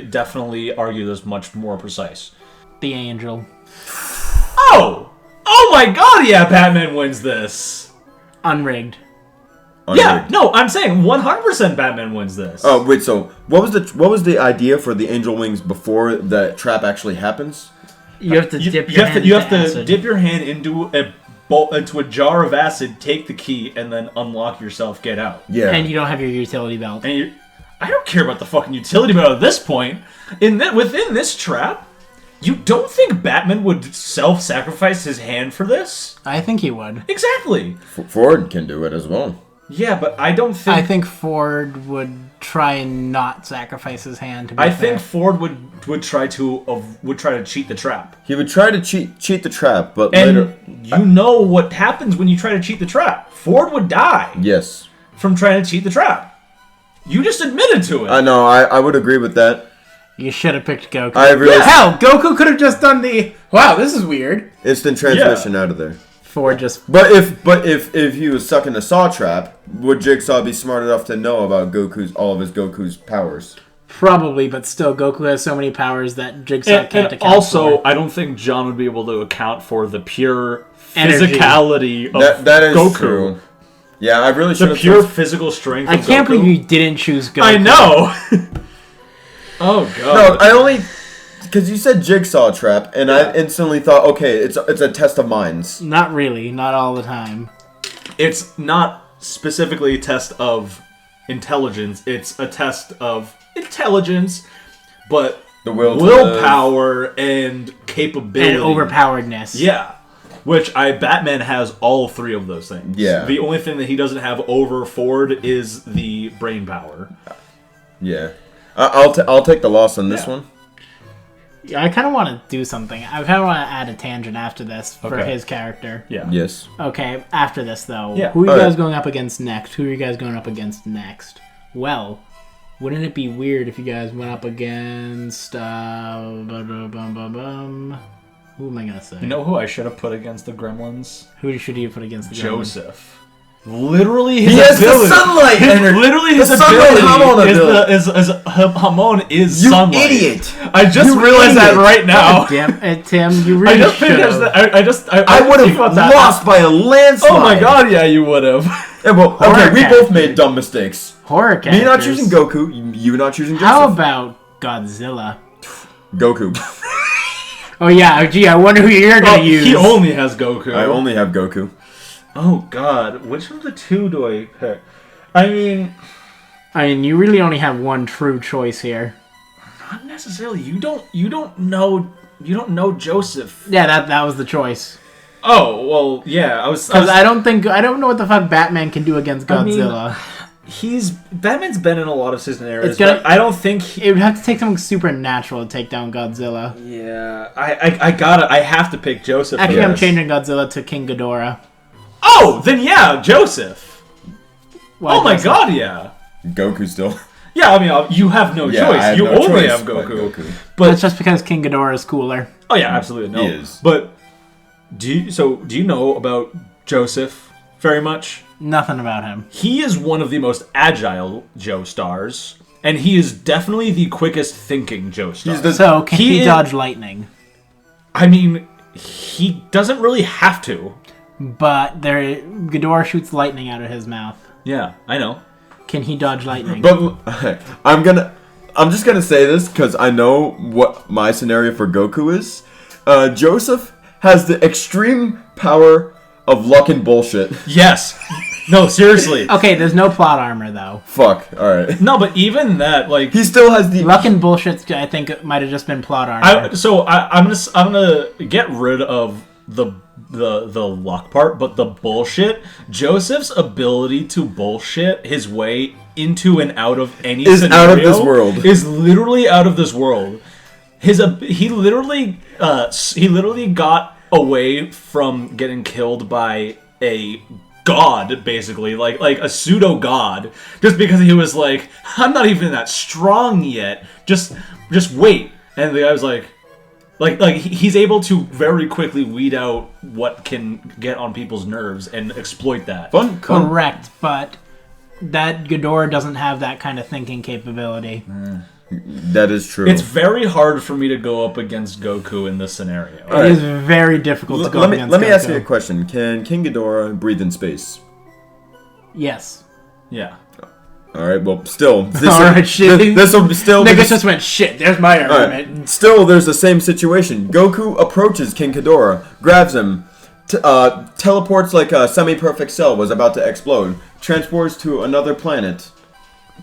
definitely argue this much more precise. The Angel. Oh! Oh my god, yeah, Batman wins this. Unrigged. Yeah, no, I'm saying 100% Batman wins this. Oh wait, so what was the idea for the angel wings before the trap actually happens? You have to dip you your have hand to, you have into to acid. dip your hand into a jar of acid, take the key, and then unlock yourself, get out. Yeah. And you don't have your utility belt. And I don't care about the fucking utility belt at this point. Within this trap, you don't think Batman would self-sacrifice his hand for this? I think he would. Exactly. Ford can do it as well. Yeah, but I don't think... I think Ford would try and not sacrifice his hand. To be I fair. think Ford would try to cheat the trap. He would try to cheat the trap, but And later... you know what happens when you try to cheat the trap. Ford would die Yes. from trying to cheat the trap. You just admitted to it. I know, I would agree with that. You should have picked Goku. I really... Hell, Goku could have just done the. Wow, this is weird. Instant transmission out of there. Ford just. But if he was stuck in the Saw trap, would Jigsaw be smart enough to know about all of Goku's powers? Probably, but still, Goku has so many powers that Jigsaw can't and account also, for. I don't think John would be able to account for the pure Energy. physicality of That is Goku. true. Yeah, I really should The have... pure physical strength I of can't Goku. believe you didn't choose Goku. I know! Oh, No, God. I only... Because you said Jigsaw trap, and I instantly thought, okay, it's a test of minds. Not really. Not all the time. It's not specifically a test of intelligence. It's a test of intelligence, but The will to willpower and capability. And overpoweredness. Yeah. Which Batman has all three of those things. Yeah. The only thing that he doesn't have over Ford is the brain power. Yeah. I'll take the loss on this Yeah. one. Yeah, I kind of want to do something. I kind of want to add a tangent after this for Okay. his character. Yeah. Yes. Okay, after this though, Yeah. who are you Alright. guys going up against next? Who are you guys going up against next? Well, wouldn't it be weird if you guys went up against who am I gonna say? You know who I should have put against the Gremlins? Who should you put against the Gremlins? Joseph. Literally his He has the ability. sunlight energy. Literally his The sunlight ability Hamon is ability. Hamon is You sunlight. idiot. I just You realized that idiot. right now. Damn it, Tim! You I really just should finished have. that. I I would think have about that. lost by a landslide. Oh my god, yeah, you would have. Yeah, well, okay, Horror we characters. both made dumb mistakes. Horror characters. Me not choosing Goku, you not choosing Joseph. How about Godzilla? Goku? Oh yeah, gee, I wonder who you're gonna use. He only has Goku. I only have Goku. Oh god, which of the two do I pick? I mean, you really only have one true choice here. not necessarily. You don't know Joseph. Yeah, that was the choice. Oh well, yeah. I was Because I don't know what the fuck Batman can do against Godzilla. Batman's been in a lot of scenarios. It's gonna- but I don't think. It would have to take something supernatural to take down Godzilla. Yeah, I have to pick Joseph. Actually, Yes. I'm changing Godzilla to King Ghidorah. Oh, then yeah, Joseph. Why Oh my Joseph? god, yeah. Goku still. Yeah, I mean, you have no Yeah, I choice. have You no only choice have but Goku. But But it's just because King Ghidorah is cooler. oh yeah, absolutely no. He is. But do you know about Joseph very much? Nothing about him. He is one of the most agile Joestars, and he is definitely the quickest thinking Joestar. He's the- So, can he is- dodge lightning? I mean, he doesn't really have to. But Ghidorah shoots lightning out of his mouth. Yeah, I know. Can he dodge lightning? But I'm just gonna say this because I know what my scenario for Goku is. Joseph has the extreme power of luck and bullshit. Yes. No, seriously. Okay, there's no plot armor though. Fuck. All right. No, but even that, like, He still has the. Luck and bullshit, I think, it might have just been plot armor. I'm gonna get rid of the luck part, but the bullshit. Joseph's ability to bullshit his way into and out of any Is scenario out of this world. Is literally out of this world. He literally got away from getting killed by a god, basically, like a pseudo god, just because he was like, I'm not even that strong yet. Just wait. And the guy was like he's able to very quickly weed out what can get on people's nerves and exploit that. Fun. Correct, but that Ghidorah doesn't have that kind of thinking capability. That is true. It's very hard for me to go up against Goku in this scenario. It is very difficult to go against Let me Goku. ask you a question. Can King Ghidorah breathe in space? Yes. Yeah. All right. Well, still. Alright, shit. This will still. Niggas just went, shit, there's my argument. Alright. Still, there's the same situation. Goku approaches King Ghidorah, grabs him, teleports like a semi-perfect cell was about to explode, transports to another planet,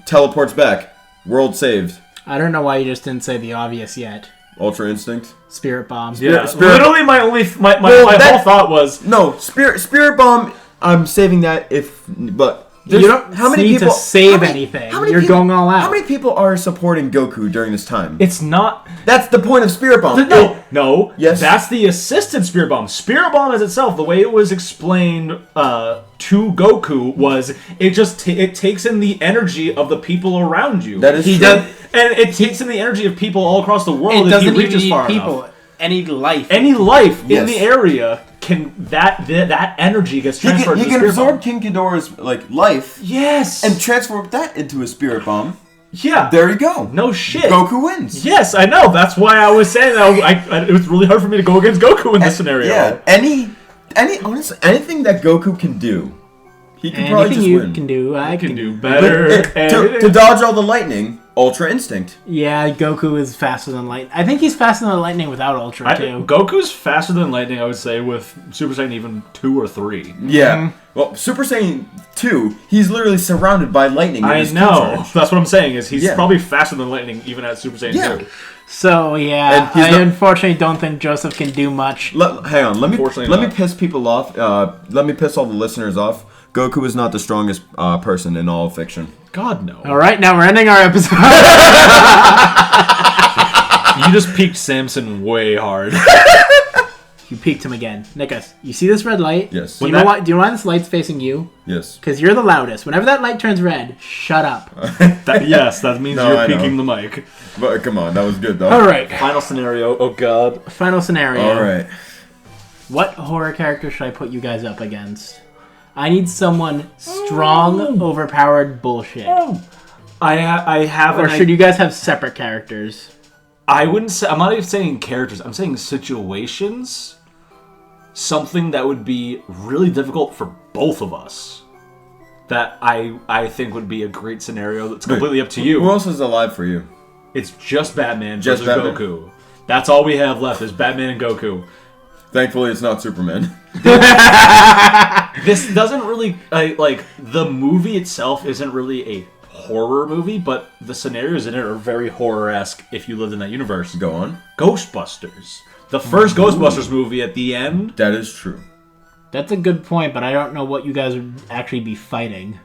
teleports back, world saved. I don't know why you just didn't say the obvious yet. Ultra Instinct. Spirit Bomb. Yeah. Spirit- Literally, my whole thought was No, Spirit Bomb. I'm saving that but. You don't need to save anything. You're going all out. How many people are supporting Goku during this time? it's not. That's the point of Spirit Bomb. No. Yes. That's the assisted Spirit Bomb. Spirit Bomb as itself, the way it was explained to Goku was it takes in the energy of the people around you. That is true. And it takes in the energy of people all across the world. It if he doesn't even reaches need far people. enough. Any life. Any life in Yes. the area can that energy gets He transferred can to the Spirit absorb Bomb. King Ghidorah's life Yes. and transform that into a Spirit Bomb. yeah. There you go. No shit. Goku wins. Yes, I know. That's why I was saying that. It was really hard for me to go against Goku in this scenario. Yeah. Honestly, anything that Goku can do, he can probably Anything just you win. can do, I can can do But, better. to dodge all the lightning, Ultra Instinct. Yeah, Goku is faster than lightning. I think he's faster than lightning without Ultra, too. Goku's faster than lightning, I would say, with Super Saiyan even 2 or 3. Yeah. Mm-hmm. Well, Super Saiyan 2, he's literally surrounded by lightning. In I his know. Charge. That's what I'm saying. Is he's Yeah. probably faster than lightning even at Super Saiyan Yeah. 2. So, yeah, And he's I not- unfortunately don't think Joseph can do much. Hang on. Let me Unfortunately not. piss people off. Let me piss all the listeners off. Goku is not the strongest person in all of fiction. God no. All right, now we're ending our episode. You just peaked Samson way hard. You peeked him again. Nikas, you see this red light? Yes. Do you know why this light's facing you? Yes. Because you're the loudest. Whenever that light turns red, shut up. Yes, that means No, I you're know. peaking the mic. But come on, that was good though. All right, Final scenario. Oh god. final scenario. All right. What horror character should I put you guys up against? I need someone strong, overpowered bullshit. I have. Or should you guys have separate characters? I wouldn't say. I'm not even saying characters. I'm saying situations. Something that would be really difficult for both of us. That I think would be a great scenario. That's completely up to you. Who else is alive for you? It's just Batman Just versus Batman? Goku. That's all we have left is Batman and Goku. Thankfully, it's not Superman. This doesn't really like the movie itself isn't really a horror movie, but the scenarios in it are very horror-esque if you lived in that universe. Go on. Ghostbusters. The first Ghostbusters movie at the end. That is true. That's a good point, but I don't know what you guys would actually be fighting.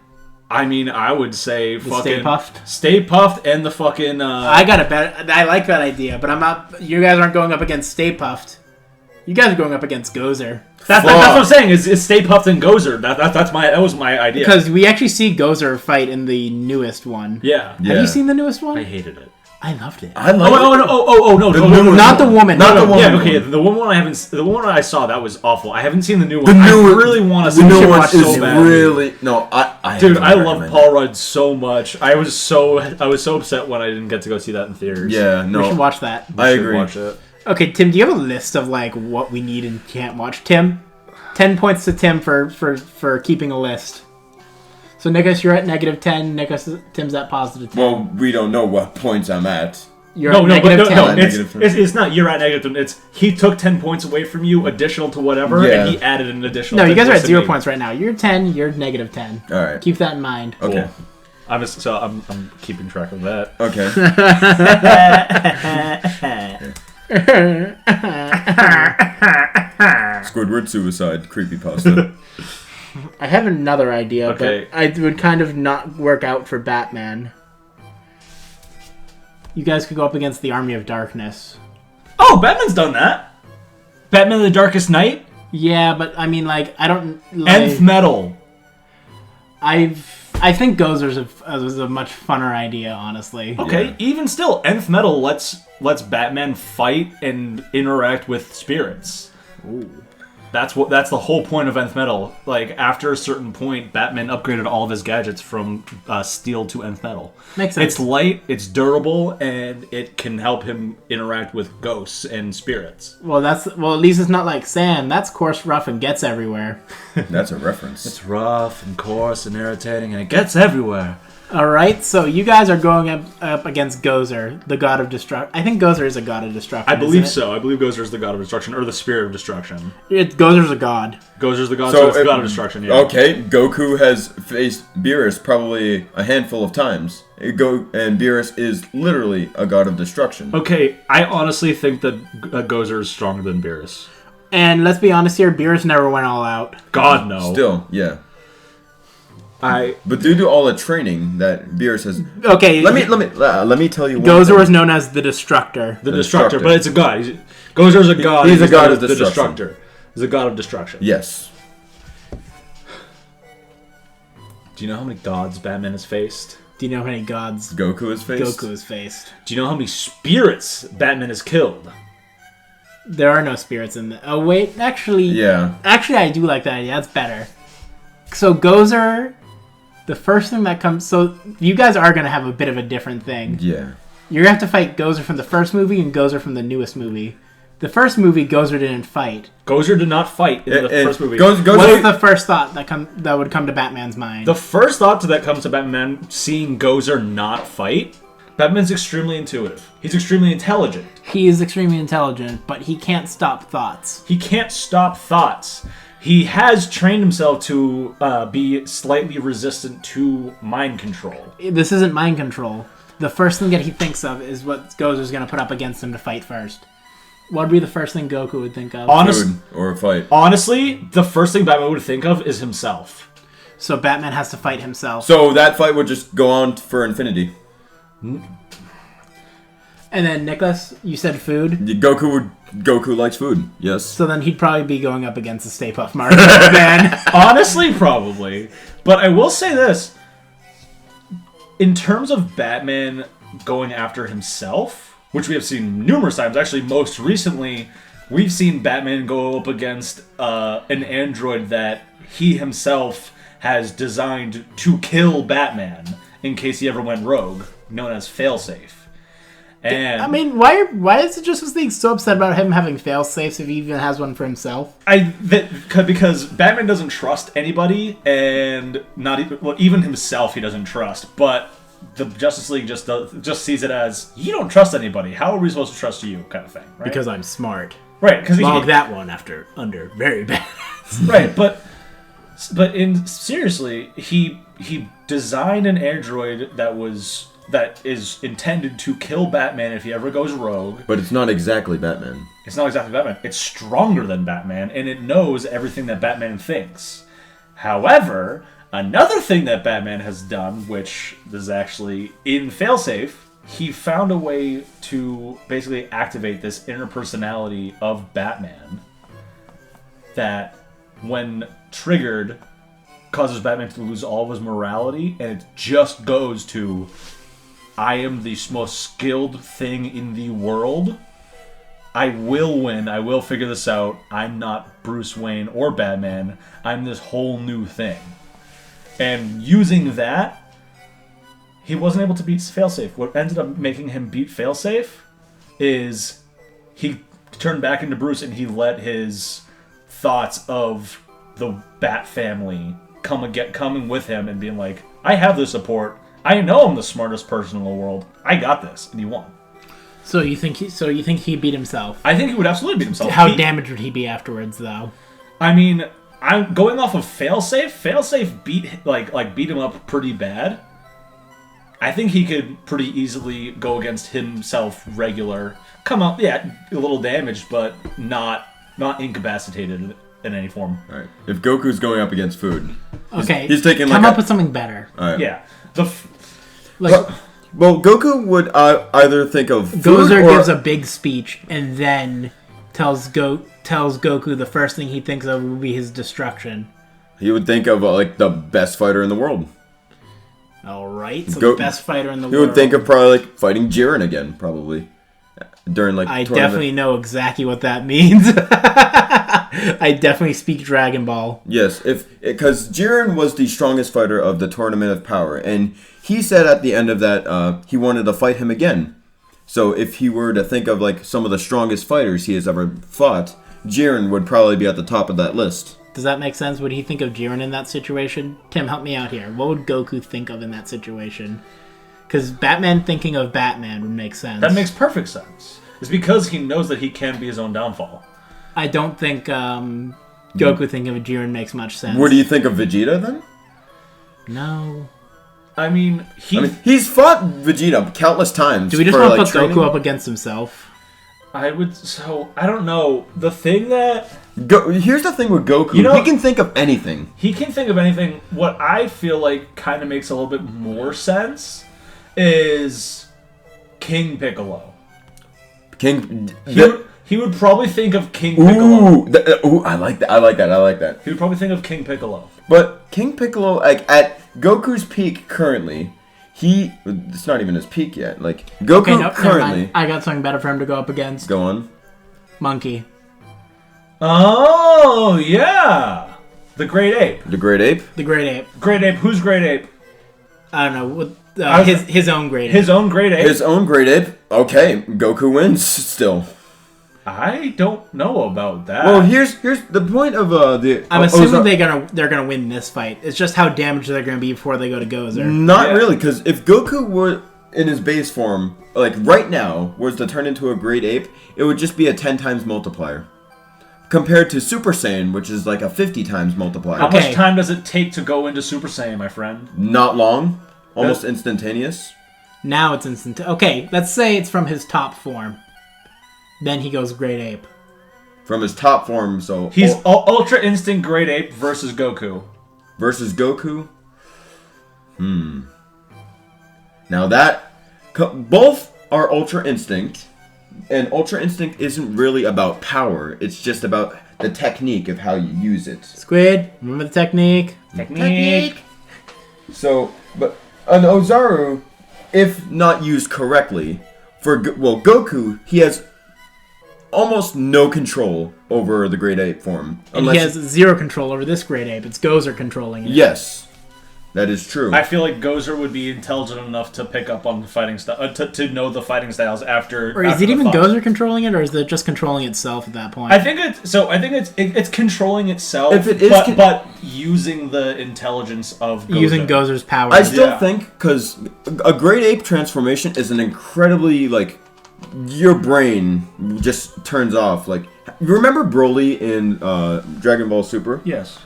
I mean, I would say The fucking Stay Puffed? Stay Puffed and the fucking I got a bet. I like that idea, but I'm not. You guys aren't going up against Stay Puffed. You guys are going up against Gozer. that's what I'm saying is Stay Puffed and Gozer. That was my idea. Because we actually see Gozer fight in the newest one. yeah. Have you seen the newest one? I hated it. I loved it. I like No, Not the woman. Not No, the no. woman. Yeah, okay. The one I haven't. The one I saw that was awful. I haven't seen the new one. The new I one- really want to The see new it one watch is so bad. really no. Dude, I highly love recommend Paul Rudd so much. I was so upset when I didn't get to go see that in theaters. it. Yeah, We should no. watch that. I Should agree. Watch it. Okay, Tim, do you have a list of like what we need and can't watch? Tim, 10 points to Tim for keeping a list. So Nicholas, you're at -10. Tim's at +10. Well, we don't know what points I'm at. You're No, at -10. it's not. You're at -10. It's he took 10 points away from you, additional to whatever, Yeah. and he added an additional. No, you 10 guys are at to 0 me. points right now. You're 10. You're -10. All right. Keep that in mind. Okay. I'm keeping track of that. Okay. Squidward suicide creepypasta. I have another idea, Okay. but it would kind of not work out for Batman. You guys could go up against the Army of Darkness. Oh, Batman's done that. Batman the Darkest Knight? Yeah, but I mean, like, I don't... Nth Metal. I think Gozer's a much funner idea, honestly. Okay, Yeah. even still, Nth Metal lets Batman fight and interact with spirits. Ooh. That's the whole point of Nth Metal. Like, after a certain point, Batman upgraded all of his gadgets from steel to Nth Metal. Makes sense. It's light, it's durable, and it can help him interact with ghosts and spirits. Well, at least it's not like sand. That's coarse, rough, and gets everywhere. That's a reference. It's rough and coarse and irritating, and it gets everywhere. All right, so you guys are going up against Gozer, the god of destruction. I think Gozer is a god of destruction. I believe isn't it? so. I believe Gozer is the god of destruction, or the spirit of destruction. Gozer's a god. Gozer's the god, so it's the god of destruction, yeah. Okay, Goku has faced Beerus probably a handful of times. And Beerus is literally a god of destruction. Okay, I honestly think that Gozer is stronger than Beerus. And let's be honest here, Beerus never went all out. God, no. Still, yeah. I But due to all the training that Beerus has, Okay, let me tell you. One Gozer thing. was known as the Destructor. the The destructor, Destructor. but it's a god. Gozer's a god. He's a god of the destruction. destructor. He's a god of destruction. Yes. Do you know how many gods Batman has faced? Do you know how many gods Goku has faced. Goku has faced? Do you know how many spirits Batman has killed? There are no spirits in the... Oh, wait, actually... Yeah. Actually, I do like that idea. That's better. So, Gozer... The first thing that comes... So, you guys are going to have a bit of a different thing. Yeah. You're going to have to fight Gozer from the first movie and Gozer from the newest movie. The first movie, Gozer didn't fight. Gozer did not fight in the first movie. Gozer, What's the first thought that would come to Batman's mind? The first thought that comes to Batman seeing Gozer not fight, Batman's extremely intuitive. He's extremely intelligent. He is extremely intelligent, but he can't stop thoughts. He can't stop thoughts. He has trained himself to be slightly resistant to mind control. This isn't mind control. The first thing that he thinks of is what Gozer's going to put up against him to fight first. What would be the first thing Goku would think of? Food or a fight. Honestly, the first thing Batman would think of is himself. So Batman has to fight himself. So that fight would just go on for infinity. And then Nicholas, you said food. Goku likes food. Yes. So then he'd probably be going up against the Stay Puft Marshmallow Man. Honestly, probably. But I will say this. In terms of Batman going after himself, which we have seen numerous times, actually most recently, we've seen Batman go up against an android that he himself has designed to kill Batman in case he ever went rogue, known as Failsafe. And I mean, why is it just being so upset about him having fail-safes if he even has one for himself? because Batman doesn't trust anybody, and not even himself he doesn't trust. But the Justice League just sees it as, you don't trust anybody. How are we supposed to trust you, kind of thing, right? Because I'm smart. Right, because Log that one under very bad. right, but seriously, he designed an android that is intended to kill Batman if he ever goes rogue. But it's not exactly Batman. It's not exactly Batman. It's stronger than Batman, and it knows everything that Batman thinks. However, another thing that Batman has done, which is actually in Failsafe, he found a way to basically activate this inner personality of Batman that, when triggered, causes Batman to lose all of his morality, and it just goes to, I am the most skilled thing in the world. I will win. I will figure this out. I'm not Bruce Wayne or Batman. I'm this whole new thing. And using that, he wasn't able to beat Failsafe. What ended up making him beat Failsafe is he turned back into Bruce and he let his thoughts of the Bat family coming with him and being like, I have the support. I know I'm the smartest person in the world. I got this, and he won. So you think he beat himself? I think he would absolutely beat himself. How damaged would he be afterwards, though? I mean, I'm going off of Failsafe. Failsafe beat him up pretty bad. I think he could pretty easily go against himself regular. Come up, yeah, a little damaged, but not incapacitated in any form. All right. If Goku's going up against food, Okay. he's taking come like up with something better. All right. Yeah. Like Well, Goku would either think of food Gozer or gives a big speech and then tells Goku the first thing he thinks of will be his destruction. he would think of like the best fighter in the world. All right, so Go- the best fighter in the He world. would think of probably like fighting Jiren again, probably during like. I tournament. definitely know exactly what that means. I definitely speak Dragon Ball. Yes, because Jiren was the strongest fighter of the Tournament of Power, and he said at the end of that he wanted to fight him again. So if he were to think of like some of the strongest fighters he has ever fought, Jiren would probably be at the top of that list. Does that make sense? Would he think of Jiren in that situation? Tim, help me out here. What would Goku think of in that situation? Because Batman thinking of Batman would make sense. That makes perfect sense. It's because he knows that he can be his own downfall. I don't think Goku thinking of Jiren makes much sense. What do you think of Vegeta then? No. I mean, he's fought Vegeta countless times. Do we just for, want to like, put training. Goku up against himself? I don't know. The thing that Here's the thing with Goku. You know- he can think of anything. he can think of anything, what I feel like kind of makes a little bit more sense is King Piccolo. He would probably think of King Piccolo. Ooh, I like that. I like that. He would probably think of King Piccolo. But King Piccolo, like at Goku's peak currently, it's not even his peak yet. Like Goku Okay, no, never currently. mind. I got something better for him to go up against. Go on. Monkey. Oh, yeah. The Great Ape. The Great Ape. The Great Ape. Great Ape. Who's Great Ape? I don't know. His own Great Ape. His own Great Ape? His own Great Ape. Okay, Goku wins still. I don't know about that. Well, here's the point of the. I'm assuming they're gonna win this fight. It's just how damaged they're gonna be before they go to Gozer. Not really, because if Goku were in his base form, like right now, was to turn into a Great Ape, it would just be a 10 times multiplier. Compared to Super Saiyan, which is like a 50 times multiplier. How Okay. much time does it take to go into Super Saiyan, my friend? Not long. Almost instantaneous. Now it's instant. Okay, let's say it's from his top form. Then he goes Great Ape. From his top form, so... He's Ultra Instinct Great Ape versus Goku. Versus Goku? Now that... Both are Ultra Instinct. And Ultra Instinct isn't really about power. It's just about the technique of how you use it. Squid, remember the technique? Technique. So, but an Ozaru, if not used correctly, Goku, he has almost no control over the Great Ape form. And he has zero control over this Great Ape. It's Gozer controlling it. Yes, that is true. I feel like Gozer would be intelligent enough to pick up on the fighting style, to know the fighting styles after. Or is after it the even fight. Gozer controlling it, or is it just controlling itself at that point? I think it's controlling itself, If it is but using the intelligence of Gozer. Using Gozer's power. I still Yeah. think, because a Great Ape transformation is an incredibly, like, your brain just turns off. Like, you remember Broly in Dragon Ball Super? Yes.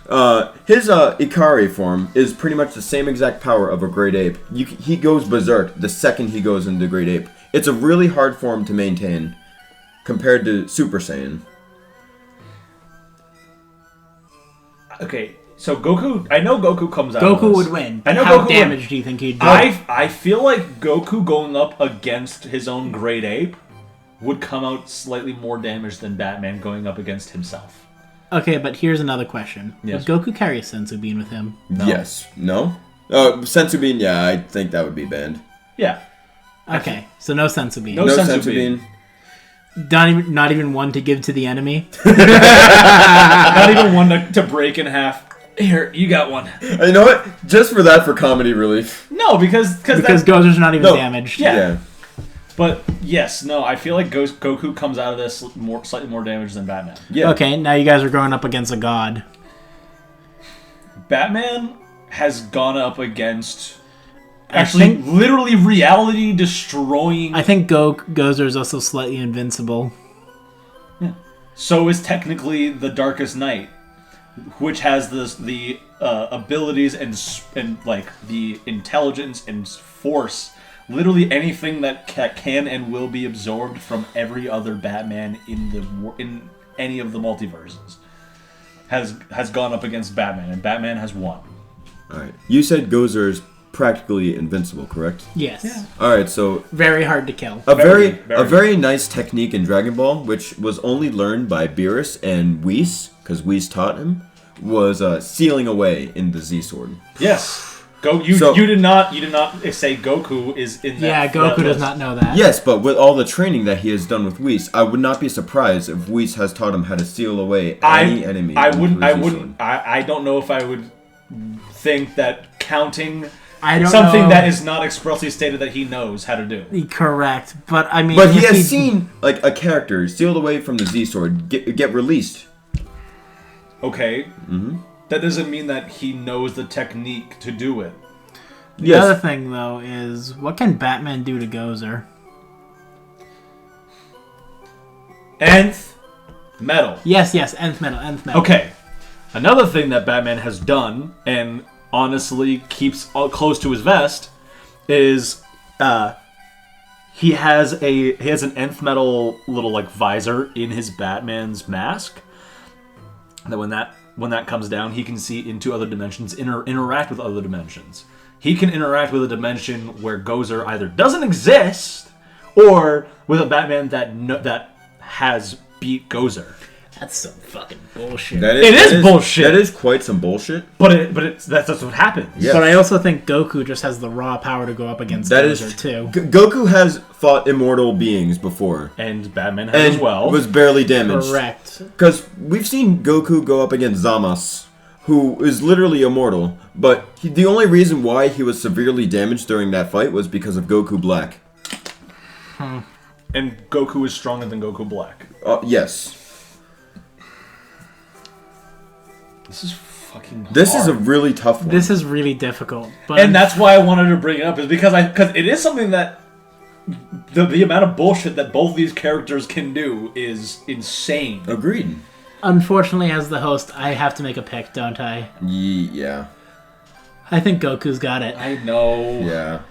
His Ikari form is pretty much the same exact power of a Great Ape. He goes berserk the second he goes into Great Ape. It's a really hard form to maintain compared to Super Saiyan. Okay, so Goku. I know Goku comes out. of Goku this. would win. I know How Goku would. damage do you think he'd do? I feel like Goku going up against his own Great Ape would come out slightly more damaged than Batman going up against himself. Okay, but here's another question. Yes. Would Goku carry a Senzu Bean with him? No. Yes. No? Senzu Bean, yeah, I think that would be banned. Yeah. Okay, so no Senzu Bean. No Senzu Bean. Not even one to give to the enemy? Not even one to break in half. Here, you got one. You know what? Just for that, for comedy relief. No, because Gozer's not even damaged. Yeah. But yes, no, I feel like Goku comes out of this slightly more damaged than Batman. Yeah. Okay, now you guys are going up against a god. Batman has gone up against literally reality destroying. I think Gozer is also slightly invincible. Yeah. So is technically the Darkest Knight, which has the abilities and like the intelligence and force. Literally anything that can and will be absorbed from every other Batman in any of the multiverses. has gone up against Batman, and Batman has won. All right. You said Gozer is practically invincible, correct? Yes. Yeah. All right. So Very hard to kill. a Very, very, very. a very nice technique in Dragon Ball, which was only learned by Beerus and Whis, because Whis taught him, was sealing away in the Z Sword. Yes. You did not say Goku is in that. Yeah, Goku that does list. not know that. Yes, but with all the training that he has done with Whis, I would not be surprised if Whis has taught him how to seal away any enemy. I into wouldn't. the I Z wouldn't. Sword. I don't know if I would think that counting I don't something know. that is not expressly stated that he knows how to do. Correct, but I mean, But he if has seen like a character sealed away from the Z Sword get released. Okay. Mm-hmm. That doesn't mean that he knows the technique to do it. The other thing though is, what can Batman do to Gozer? Nth metal. Yes, nth metal. Okay. Another thing that Batman has done, and honestly keeps close to his vest, is he has an nth metal little like visor in his Batman's mask. That when that comes down, he can see into other dimensions, interact with other dimensions. He can interact with a dimension where Gozer either doesn't exist, or with a Batman that has beat Gozer. That's some fucking bullshit. That It is bullshit. That is quite some bullshit. But that's what happens. Yeah. But I also think Goku just has the raw power to go up against That Gozer is too. Goku has fought immortal beings before, And Batman has and as well. was barely damaged. Correct. Because we've seen Goku go up against Zamasu, who is literally immortal. But the only reason why he was severely damaged during that fight was because of Goku Black. And Goku is stronger than Goku Black. Yes. This is fucking hard. This is a really tough one. This is really difficult. But And that's why I wanted to bring it up, is because it is something that the amount of bullshit that both these characters can do is insane. Agreed. unfortunately, as the host, I have to make a pick, don't I? Yeah. I think Goku's got it. I know. Yeah.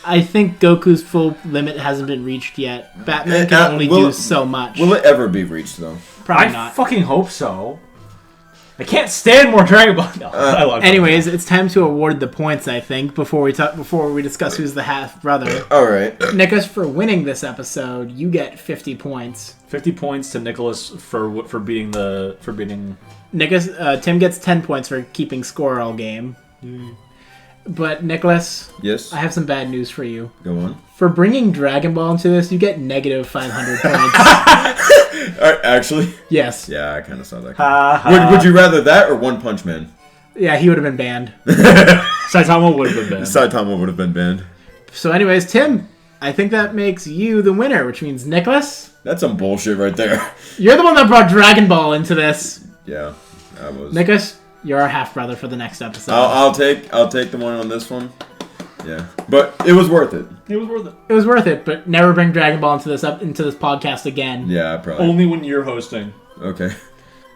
I think Goku's full limit hasn't been reached yet. Batman can only do so much. Will it ever be reached, though? Probably I not. fucking hope so. I can't stand more Dragon Ball. No, I love Anyways, it's time to award the points. I think before we discuss who's the half brother. All right. Nicholas, for winning this episode, you get 50 points. 50 points to Nicholas for beating. Nicholas, Tim gets 10 points for keeping score all game. But Nicholas, Yes. I have some bad news for you. Go on. For bringing Dragon Ball into this, you get negative 500 points. Actually. Yes. Yeah, I kind of saw that. Would you rather that or One Punch Man? Yeah, he would have been banned. Saitama would have been banned. Saitama would have been banned. So anyways, Tim, I think that makes you the winner, which means Nicholas, That's some bullshit right there. you're the one that brought Dragon Ball into this. Yeah, I was. Nicholas, you're our half brother for the next episode. I'll take the one on this one. Yeah, but it was worth it. It was worth it. It was worth it, but never bring Dragon Ball into this podcast again. Yeah, probably. Only when you're hosting. Okay.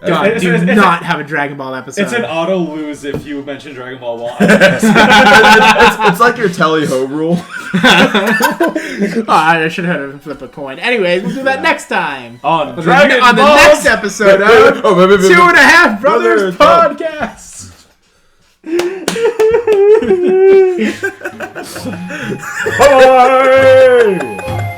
God, It's- do it's- not have a Dragon Ball episode. It's an auto lose if you mention Dragon Ball 1. it's like your tally ho rule. Oh, I should have flipped a coin. Anyways, we'll do that next time. on On Dragon the Ball. next episode of Two and a Half Brothers Podcast. Bye.